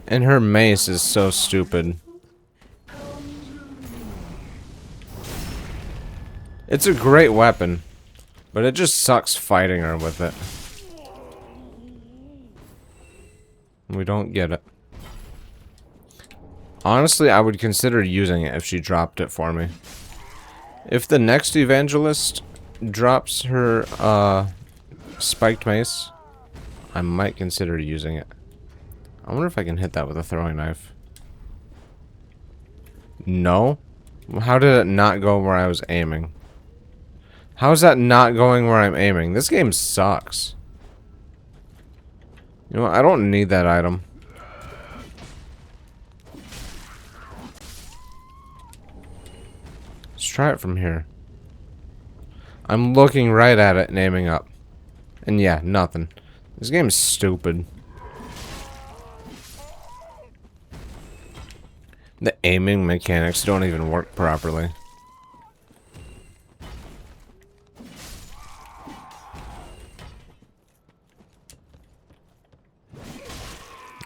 [SPEAKER 1] And her mace is so stupid. It's a great weapon, but it just sucks fighting her with it. We don't get it. Honestly, I would consider using it if she dropped it for me. If the next evangelist drops her spiked mace, I might consider using it. I wonder if I can hit that with a throwing knife. No? How did it not go where I was aiming? How is that not going where I'm aiming? This game sucks. You know what? I don't need that item. Let's try it from here. I'm looking right at it and aiming up. And yeah, nothing. This game is stupid. The aiming mechanics don't even work properly.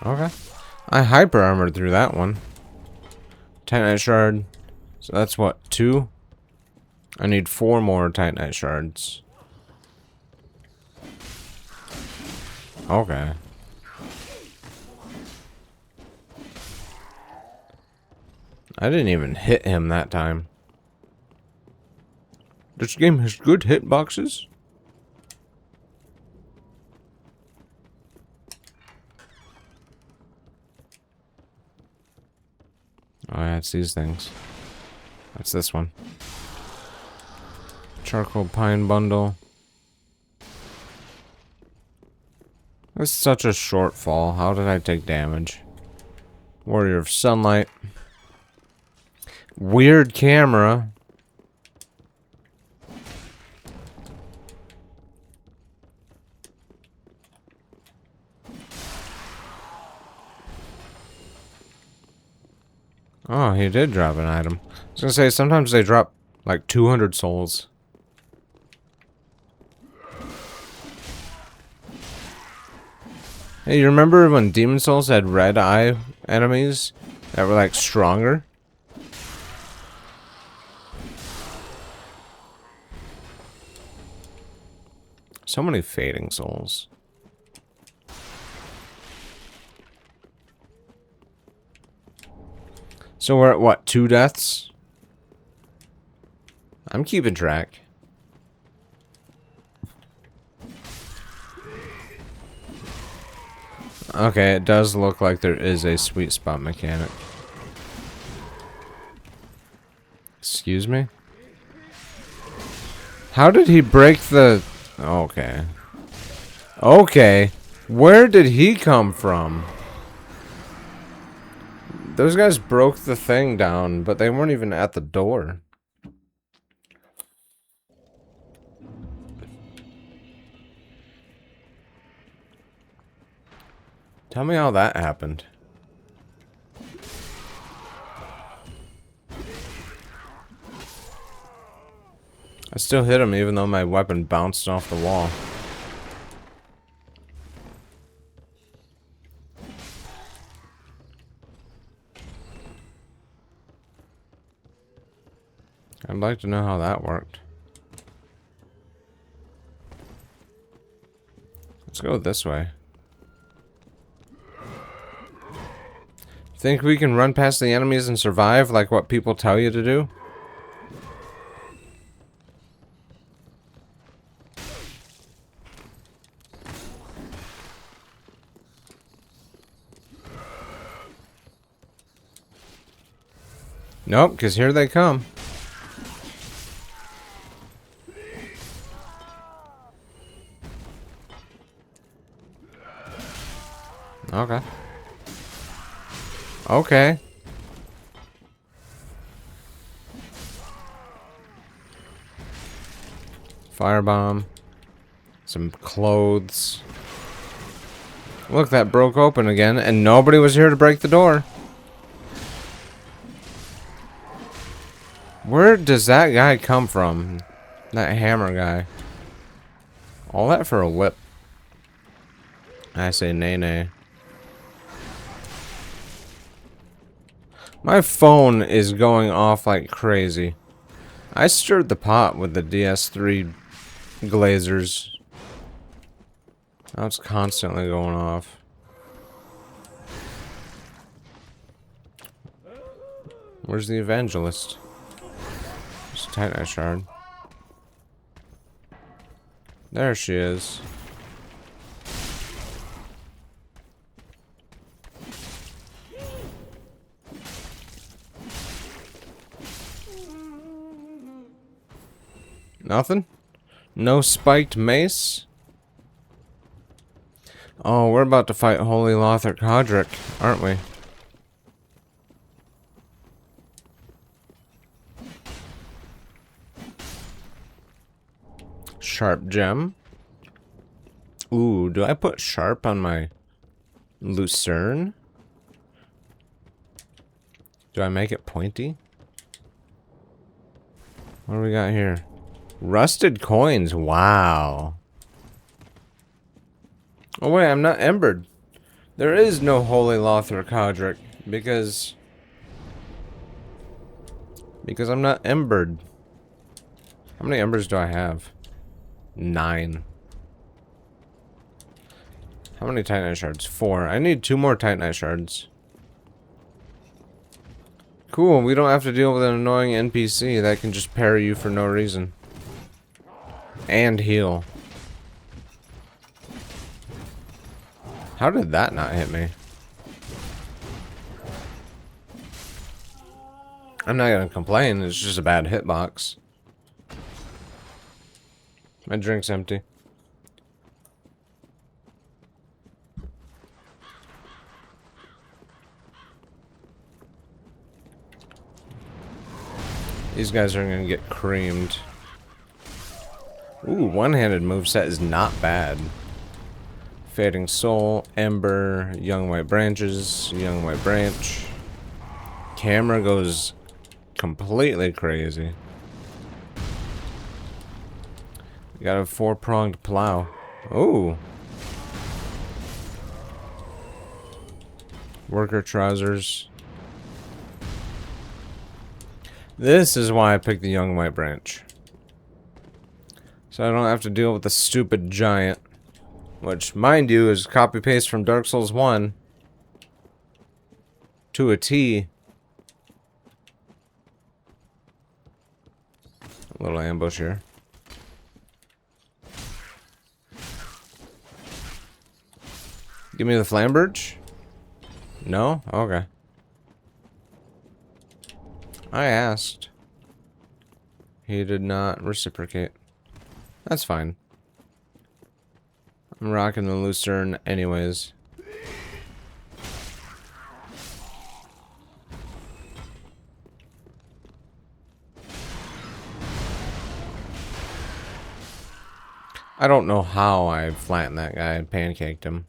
[SPEAKER 1] Okay. I hyper armored through that one. Titanite shard. So that's what, 2? I need 4 more Titanite shards. Okay. I didn't even hit him that time. This game has good hitboxes. Oh yeah, it's these things. That's this one. Charcoal pine bundle. That's such a short fall. How did I take damage? Warrior of sunlight. Weird camera. Oh, he did drop an item. I was gonna say, sometimes they drop like 200 souls. Hey, you remember when Demon Souls had red eye enemies that were like stronger? So many fading souls. So we're at what, 2 deaths? I'm keeping track. Okay, it does look like there is a sweet spot mechanic. Excuse me? How did he break the... Okay. Okay. Where did he come from? Those guys broke the thing down, but they weren't even at the door. Tell me how that happened. I still hit him even though my weapon bounced off the wall. I'd like to know how that worked. Let's go this way. Think we can run past the enemies and survive like what people tell you to do? Nope, because here they come. Okay. Okay. Firebomb. Some clothes. Look, that broke open again, and nobody was here to break the door. Where does that guy come from? That hammer guy. All that for a whip. I say nay nay. My phone is going off like crazy. I stirred the pot with the DS3 glazers. Now it's constantly going off. Where's the evangelist? Just Titanite shard. There she is. Nothing? No spiked mace? Oh, we're about to fight Holy Lothar Kodrick, aren't we? Sharp gem. Ooh, do I put sharp on my lucerne? Do I make it pointy? What do we got here? Rusted coins. Wow. Oh wait, I'm not embered. There is no Holy Lothar Kodrick because I'm not embered. How many embers do I have? 9. How many Titanite shards? 4. I need 2 more Titanite shards. Cool, we don't have to deal with an annoying NPC that can just parry you for no reason. And heal. How did that not hit me? I'm not gonna complain, it's just a bad hitbox. My drink's empty. These guys are gonna get creamed. Ooh, one-handed moveset is not bad. Fading Soul, Ember, Young White Branches, Young White Branch. Camera goes completely crazy. We got a 4-pronged plow. Ooh. Worker trousers. This is why I picked the Young White Branch. So I don't have to deal with the stupid giant. Which, mind you, is copy-paste from Dark Souls 1. To a T. A little ambush here. Give me the Flamberge? No? Okay. I asked. He did not reciprocate. That's fine. I'm rocking the Lucerne anyways. I don't know how I flattened that guy and pancaked him.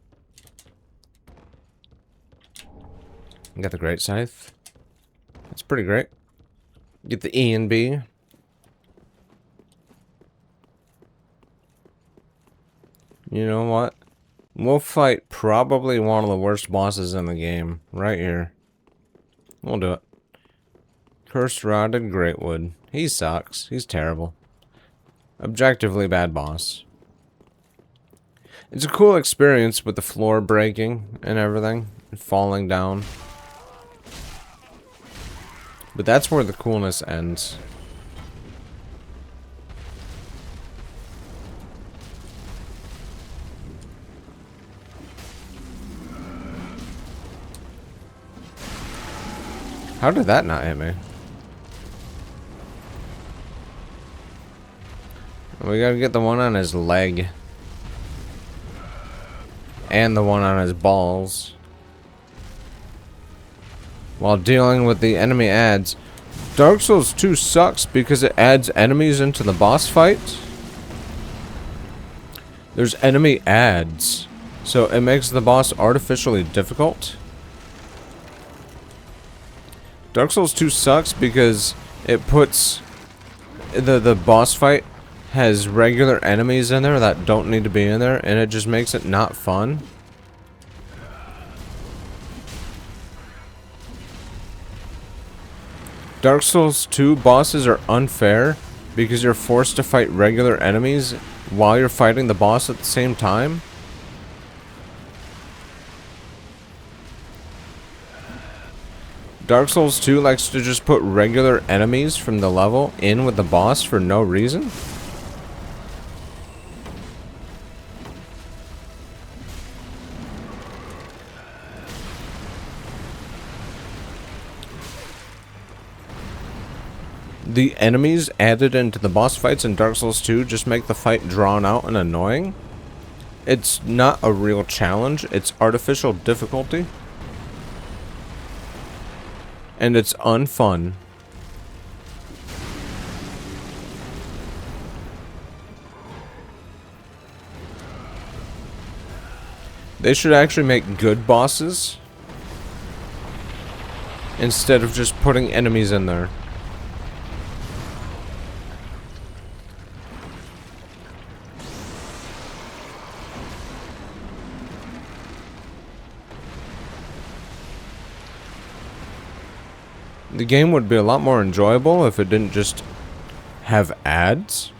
[SPEAKER 1] Got the Great Scythe. That's pretty great. Get the E and B. You know what? We'll fight probably one of the worst bosses in the game. Right here. We'll do it. Cursed Rotted Greatwood. He sucks. He's terrible. Objectively bad boss. It's a cool experience with the floor breaking and everything. And falling down. But that's where the coolness ends. How did that not hit me? We gotta get the one on his leg. And the one on his balls. While dealing with the enemy adds. Dark Souls 2 sucks because it adds enemies into the boss fight. There's enemy adds. So it makes the boss artificially difficult. Dark Souls 2 sucks because it puts the boss fight has regular enemies in there that don't need to be in there, and it just makes it not fun. Dark Souls 2 bosses are unfair because you're forced to fight regular enemies while you're fighting the boss at the same time. Dark Souls 2 likes to just put regular enemies from the level in with the boss for no reason. The enemies added into the boss fights in Dark Souls 2 just make the fight drawn out and annoying. It's not a real challenge, it's artificial difficulty. And it's unfun. They should actually make good bosses instead of just putting enemies in there. The game would be a lot more enjoyable if it didn't just have ads.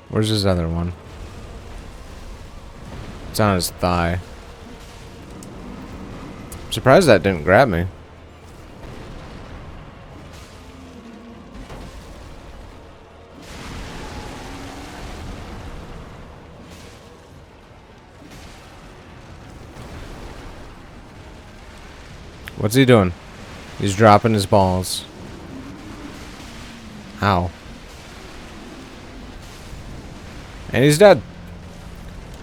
[SPEAKER 1] Where's his other one? It's on his thigh. I'm surprised that didn't grab me. What's he doing? He's dropping his balls. How? And he's dead.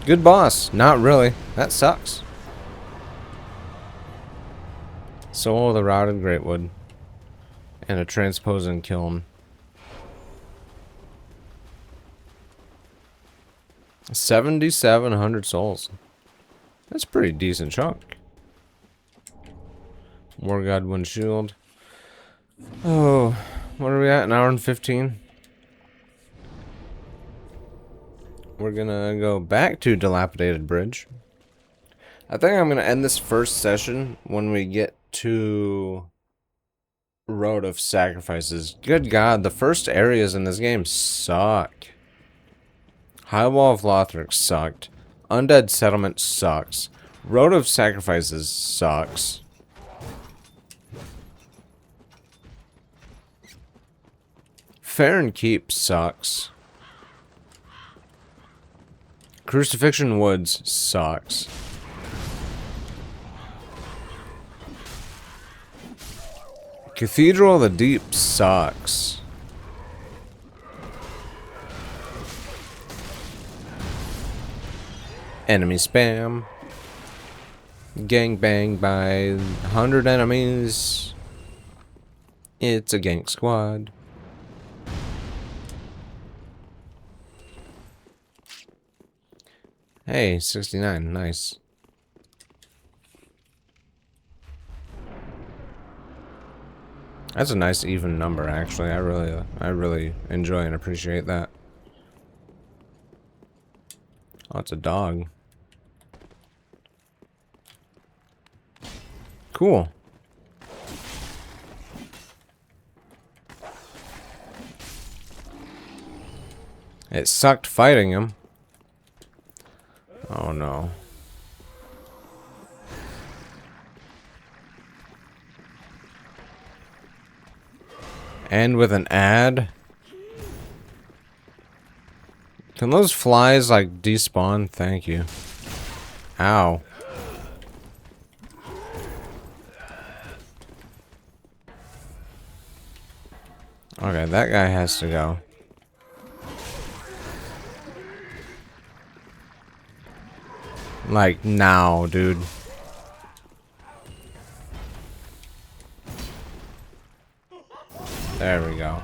[SPEAKER 1] Good boss. Not really. That sucks. Soul of the Routed Greatwood. And a transposing kiln. 7,700 souls. That's a pretty decent chunk. War God Wind Shield. Oh, what are we at? An hour and 15? We're gonna go back to Dilapidated Bridge. I think I'm gonna end this first session when we get to Road of Sacrifices. Good God, the first areas in this game suck. High Wall of Lothric sucked. Undead Settlement sucks. Road of Sacrifices sucks. Fair and Keep sucks. Crucifixion Woods sucks. Cathedral of the Deep sucks. Enemy spam. Gangbang by 100 enemies. It's a gank squad. Hey, 69, nice. That's a nice even number, actually. I really enjoy and appreciate that. Oh, it's a dog. Cool. It sucked fighting him. Oh no. And with an ad? Can those flies like despawn? Thank you. Ow. Okay, that guy has to go. Like now, dude. There we go.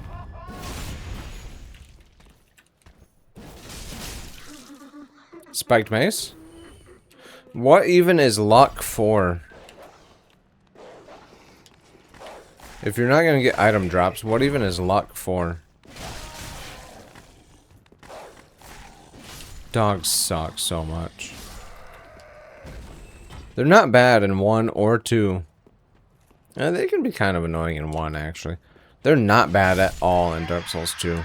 [SPEAKER 1] Spiked mace? What even is luck for? If you're not gonna get item drops, what even is luck for? Dogs suck so much. They're not bad in 1 or 2. They can be kind of annoying in 1, actually. They're not bad at all in Dark Souls 2.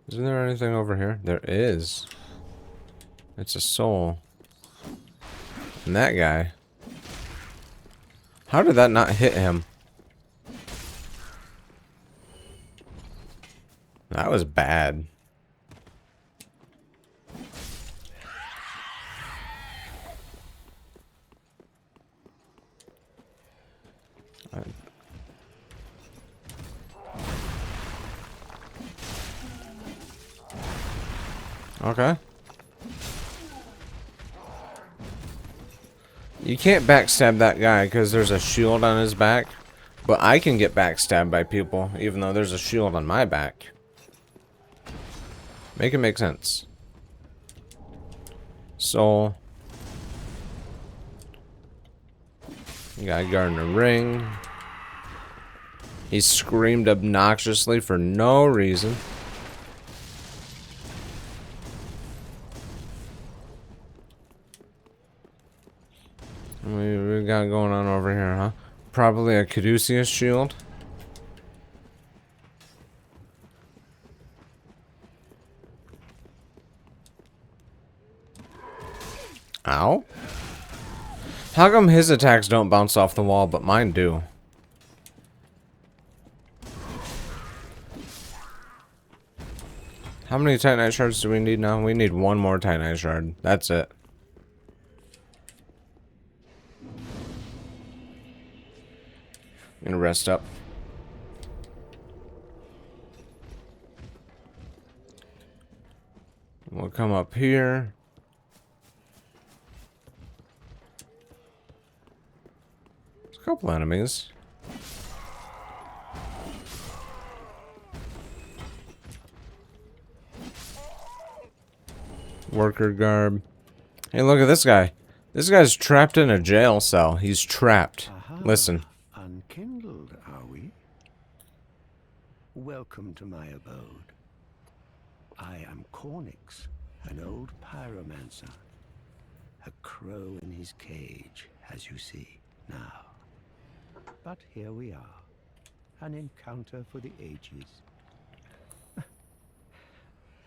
[SPEAKER 1] Isn't there anything over here? There is. It's a soul. And that guy. How did that not hit him? That was bad. Okay. You can't backstab that guy because there's a shield on his back. But I can get backstabbed by people even though there's a shield on my back. Make it make sense. Soul. Guy guarding a ring. He screamed obnoxiously for no reason. We got going on over here, huh? Probably a Caduceus shield. Ow. How come his attacks don't bounce off the wall, but mine do? How many Titanite shards do we need now? We need 1 more Titanite shard. That's it. I'm gonna rest up. We'll come up here. There's a couple enemies. Worker garb. Hey, look at this guy. This guy's trapped in a jail cell. He's trapped. Listen.
[SPEAKER 5] Unkindled, are we? Welcome to my abode. I am Cornix, an old pyromancer. A crow in his cage, as you see now. But here we are. An encounter for the ages.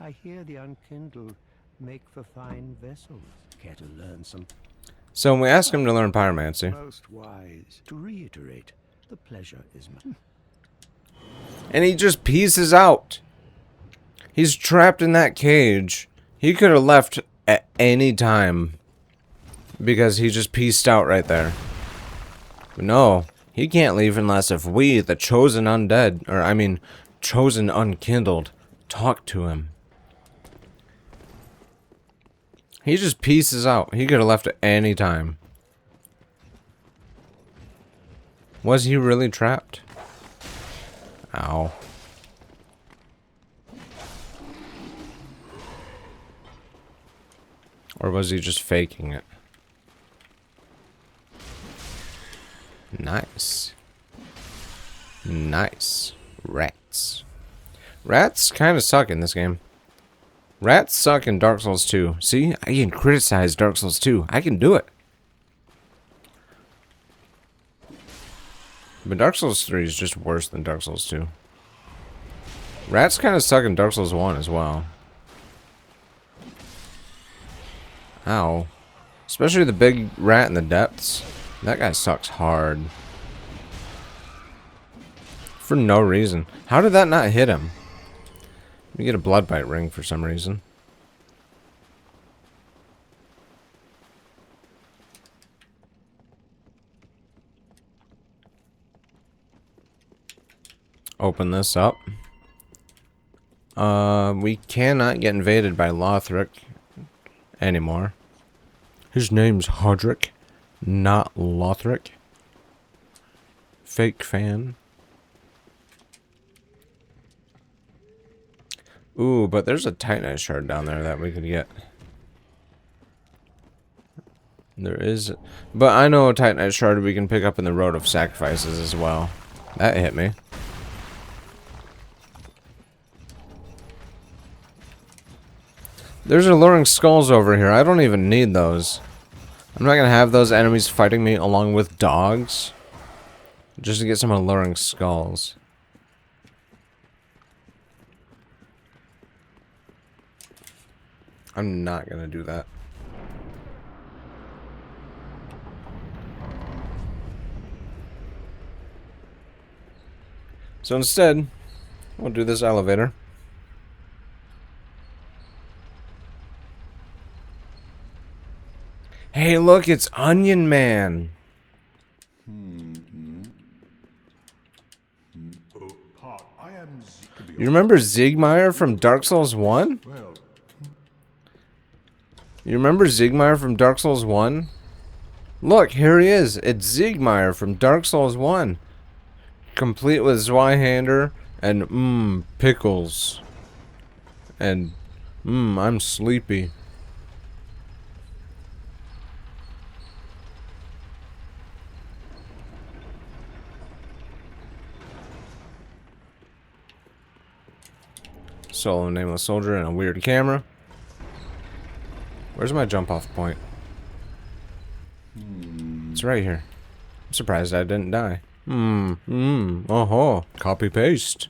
[SPEAKER 5] I hear the Unkindled make for fine vessels. Care to learn some?
[SPEAKER 1] So we asked him to learn pyromancy.
[SPEAKER 5] Most wise. To reiterate, the pleasure is mine.
[SPEAKER 1] And he just pieces out. He's trapped in that cage. He could have left at any time. Because he just pieced out right there. But no, he can't leave unless if we, the chosen undead, or I mean, chosen unkindled, talk to him. He just pieces out. He could have left at any time. Was he really trapped? Ow. Or was he just faking it? Nice. Nice. Rats. Rats kind of suck in this game. Rats suck in Dark Souls 2. See? I can criticize Dark Souls 2. I can do it. But Dark Souls 3 is just worse than Dark Souls 2. Rats kind of suck in Dark Souls 1 as well. Ow. Especially the big rat in the depths. That guy sucks hard. For no reason. How did that not hit him? We get a blood bite ring for some reason. Open this up. We cannot get invaded by Lothric anymore. His name's Hodrick, not Lothric. Fake fan. Ooh, but there's a Titanite shard down there that we could get. There is, but I know a Titanite shard we can pick up in the Road of Sacrifices as well. That hit me. There's alluring skulls over here. I don't even need those. I'm not gonna have those enemies fighting me along with dogs. Just to get some alluring skulls. I'm not gonna do that. So instead, we'll do this elevator. Hey, look, it's Onion Man. You remember Siegmeyer from Dark Souls 1? You remember Siegmeyer from Dark Souls 1? Look, here he is. It's Siegmeyer from Dark Souls 1. Complete with Zweihander and, pickles. And, I'm sleepy. Solo nameless soldier and a weird camera. Where's my jump off point? It's right here. I'm surprised I didn't die. Copy paste.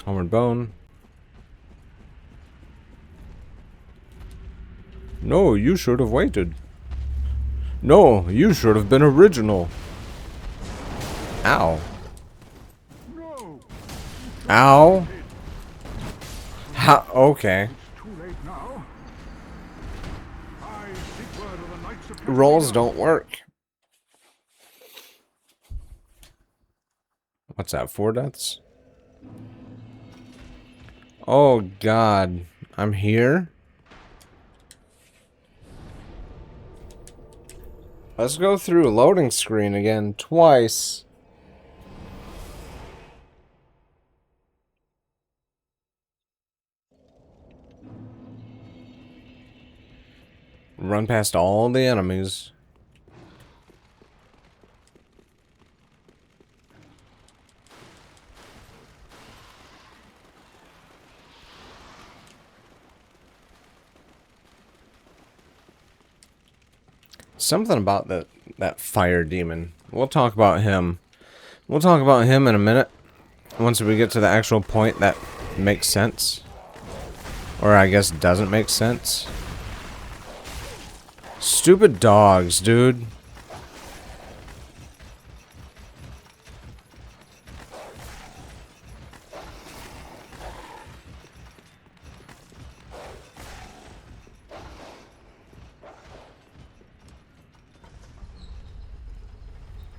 [SPEAKER 1] Homeward bone. No, you should have waited. No, you should have been original. Ow. Ow. How? Okay. Rolls don't work. What's that? 4 deaths? Oh God. I'm here? Let's go through loading screen again twice. Run past all the enemies. Something about that fire demon. We'll talk about him. We'll talk about him in a minute. once we get to the actual point that makes sense. Or I guess doesn't make sense. Stupid dogs, dude.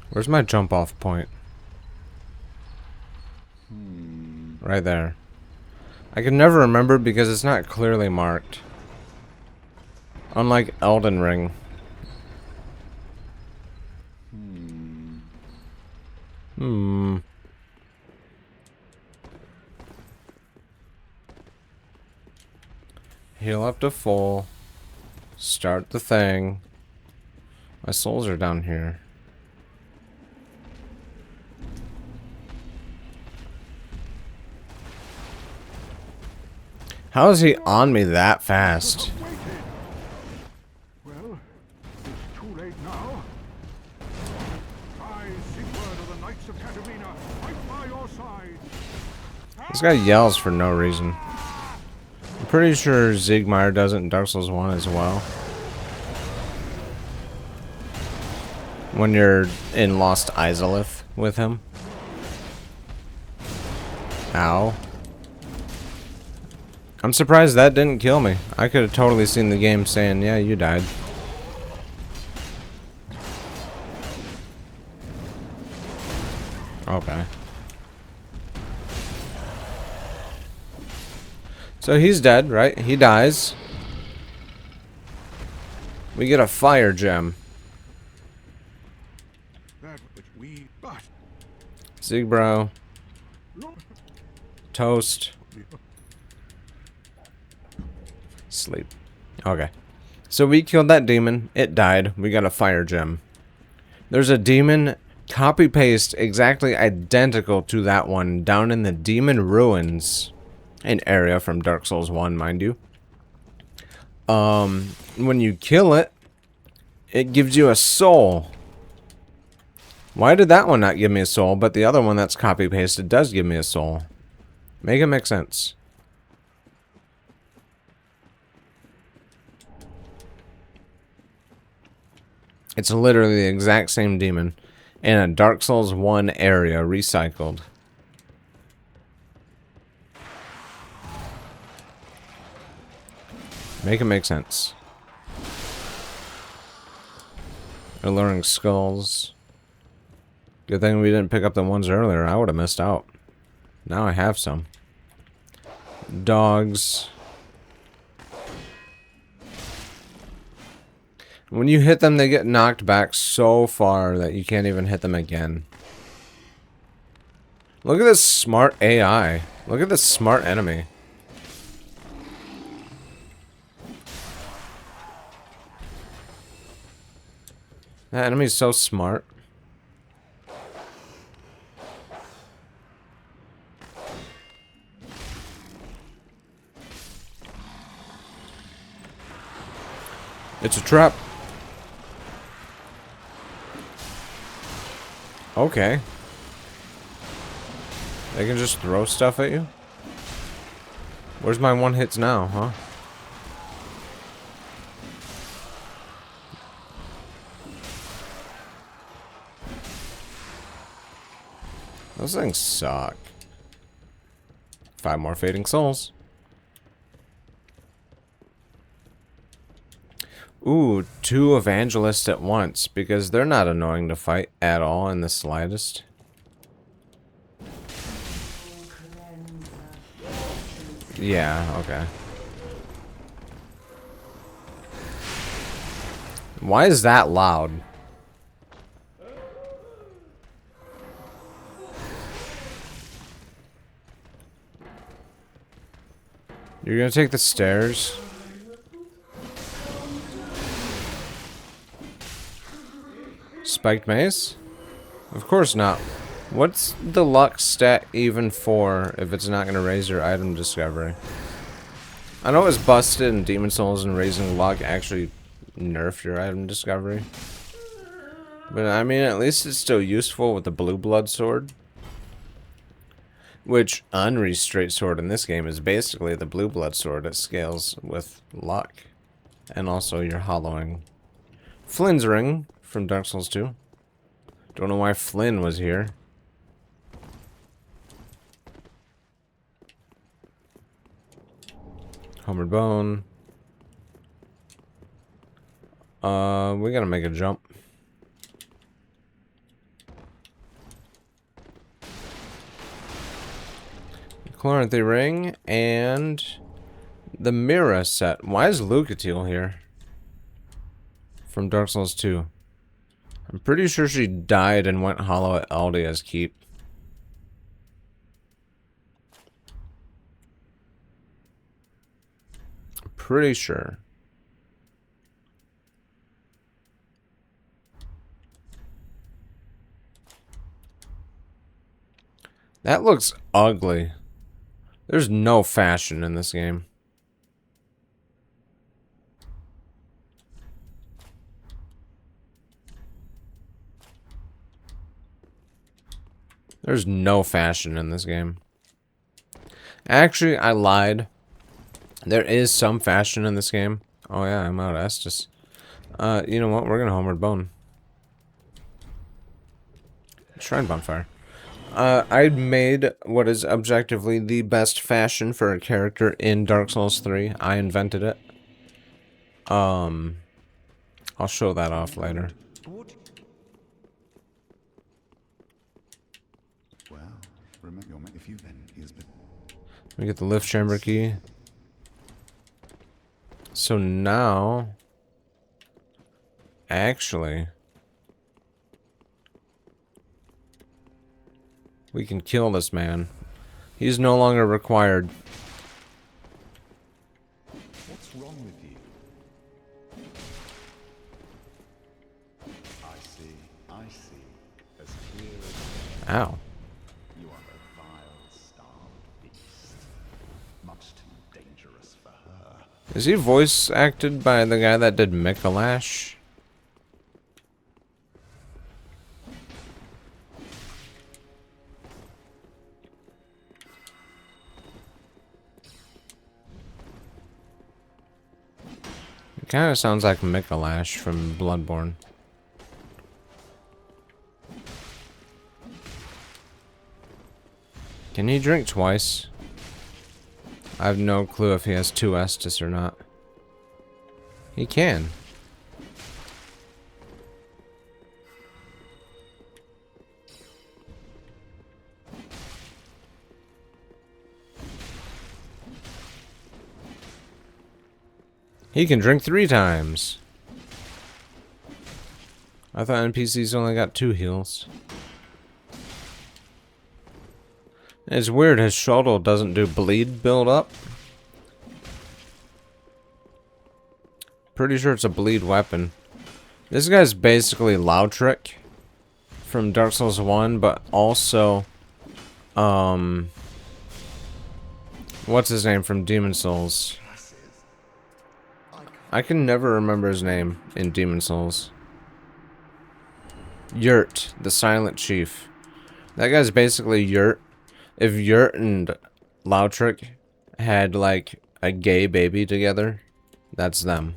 [SPEAKER 1] Where's my jump off point? Right there. I can never remember because it's not clearly marked. Unlike Elden Ring. Heal up to full. Start the thing. My souls are down here. How is he on me that fast?
[SPEAKER 6] Well, it's too late now. I seek word of the Knights of Katarina, right by your side.
[SPEAKER 1] This guy yells for no reason. I'm pretty sure Siegmeyer does it in Dark Souls 1 as well. When you're in Lost Izalith with him. Ow. I'm surprised that didn't kill me. I could have totally seen the game saying, yeah, you died. Okay. So he's dead, right? He dies. We get a fire gem.
[SPEAKER 6] That which we but
[SPEAKER 1] Ziegbro. Toast. Sleep. Okay. So we killed that demon. It died. We got a fire gem. There's a demon copy-paste exactly identical to that one down in the Demon Ruins. An area from Dark Souls 1, mind you. When you kill it, it gives you a soul. Why did that one not give me a soul, but the other one that's copy-pasted does give me a soul? Make it make sense. It's literally the exact same demon in a Dark Souls 1 area recycled. Make it make sense. Alluring skulls. Good thing we didn't pick up the ones earlier. I would have missed out. Now I have some. Dogs. When you hit them, they get knocked back so far that you can't even hit them again. Look at this smart AI. Look at this smart enemy. That enemy's so smart. It's a trap. Okay. They can just throw stuff at you? Where's my one hits now, huh? Those things suck. 5 more fading souls. Ooh, 2 evangelists at once, because they're not annoying to fight at all in the slightest. Yeah, okay. Why is that loud? You're gonna take the stairs? Spiked mace? Of course not. What's the luck stat even for if it's not gonna raise your item discovery? I know it's busted in Demon Souls and raising luck actually nerfed your item discovery. But I mean, at least it's still useful with the blue blood sword. Which Unre's straight sword in this game is basically the blue blood sword. It scales with luck. And also your hollowing. Flynn's ring from Dark Souls 2. Don't know why Flynn was here. Homeward Bone. We gotta make a jump. Chloranthy ring and the Mira set. Why is Lucatiel here? From Dark Souls 2. I'm pretty sure she died and went hollow at Aldia's Keep. Pretty sure. That looks ugly. There's no fashion in this game. There's no fashion in this game. Actually, I lied. There is some fashion in this game. Oh yeah, I'm out of Estus. You know what? We're gonna Homeward Bone. Shrine Bonfire. I made what is objectively the best fashion for a character in Dark Souls 3. I invented it. I'll show that off later.
[SPEAKER 7] Well, remember you'll make a few then.
[SPEAKER 1] We get the lift chamber key. So now, actually, we can kill this man. He's no longer required.
[SPEAKER 7] What's wrong with you? I see. As clear as
[SPEAKER 1] Ow.
[SPEAKER 7] you are a vile, starved beast. Much too dangerous for her.
[SPEAKER 1] Is he voice acted by the guy that did Mikalash? It kind of sounds like Mikalash from Bloodborne. Can he drink twice? I have no clue if he has 2 Estus or not. He can. He can drink 3 times. I thought NPCs only got 2 heals. It's weird his shuttle doesn't do bleed build up. Pretty sure it's a bleed weapon. This guy's basically Lautrec from Dark Souls 1, but also what's his name from Demon Souls? I can never remember his name in Demon Souls. Yurt, the Silent Chief. That guy's basically Yurt. If Yurt and Lautrec had like a gay baby together, that's them.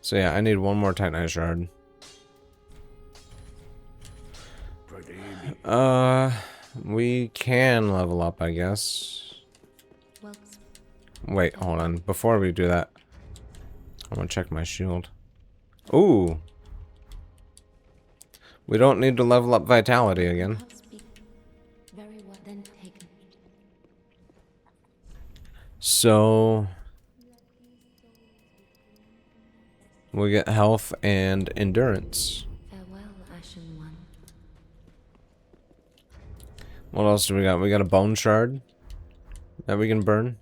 [SPEAKER 1] So yeah, I need one more Titanite shard. We can level up, I guess.
[SPEAKER 3] Well,
[SPEAKER 1] Wait, hold on. Before we do that, I want to check my shield. Ooh. We don't need to level up vitality again.
[SPEAKER 3] must be very well then taken.
[SPEAKER 1] So we get health and endurance.
[SPEAKER 3] Farewell, Ashen One.
[SPEAKER 1] What else do we got? We got a bone shard that we can burn.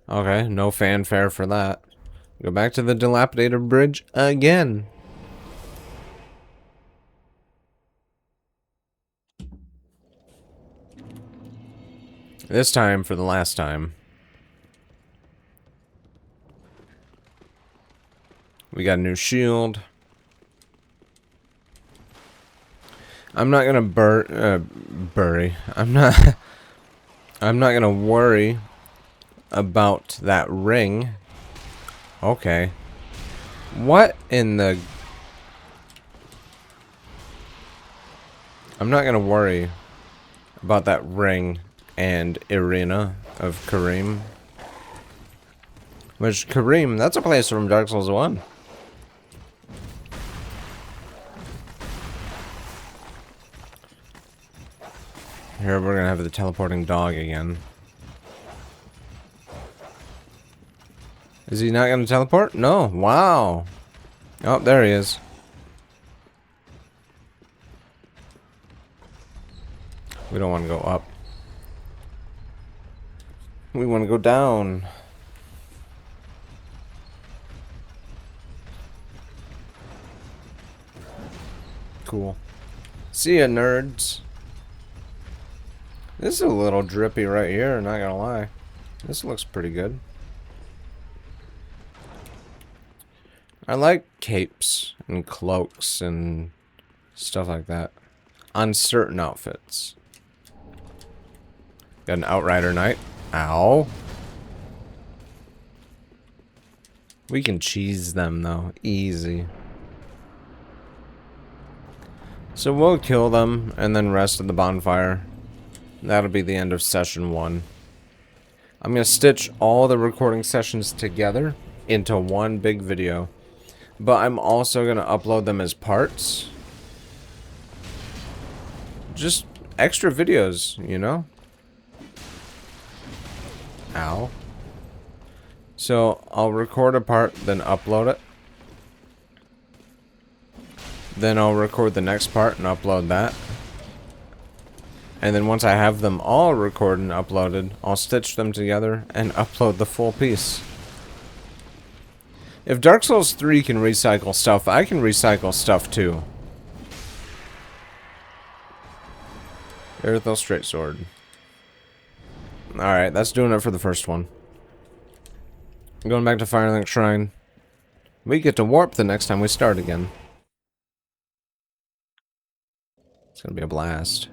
[SPEAKER 1] Okay, no fanfare for that. Go back to the dilapidated bridge again. This time for the last time. We got a new shield. I'm not gonna bury. I'm not gonna worry about that ring. Okay. What in the... I'm not gonna worry about that ring and arena of Kareem. Which, Kareem, that's a place from Dark Souls 1. Here we're gonna have the teleporting dog again. Is he not gonna teleport? No. Wow. Oh, there he is. We don't want to go up. We want to go down. Cool. See ya, nerds. This is a little drippy right here, not gonna lie. This looks pretty good. I like capes and cloaks and stuff like that on certain outfits. Got an Outrider Knight. Ow. We can cheese them though, easy. So we'll kill them and then rest at the bonfire. That'll be the end of session 1. I'm gonna stitch all the recording sessions together into one big video. But I'm also gonna upload them as parts. Just extra videos, you know? Ow. So I'll record a part, then upload it. Then I'll record the next part and upload that. And then once I have them all recorded and uploaded, I'll stitch them together and upload the full piece. If Dark Souls 3 can recycle stuff, I can recycle stuff too. Earthel Straight Sword. Alright, that's doing it for the first one. Going back to Firelink Shrine. We get to warp the next time we start again. It's gonna be a blast.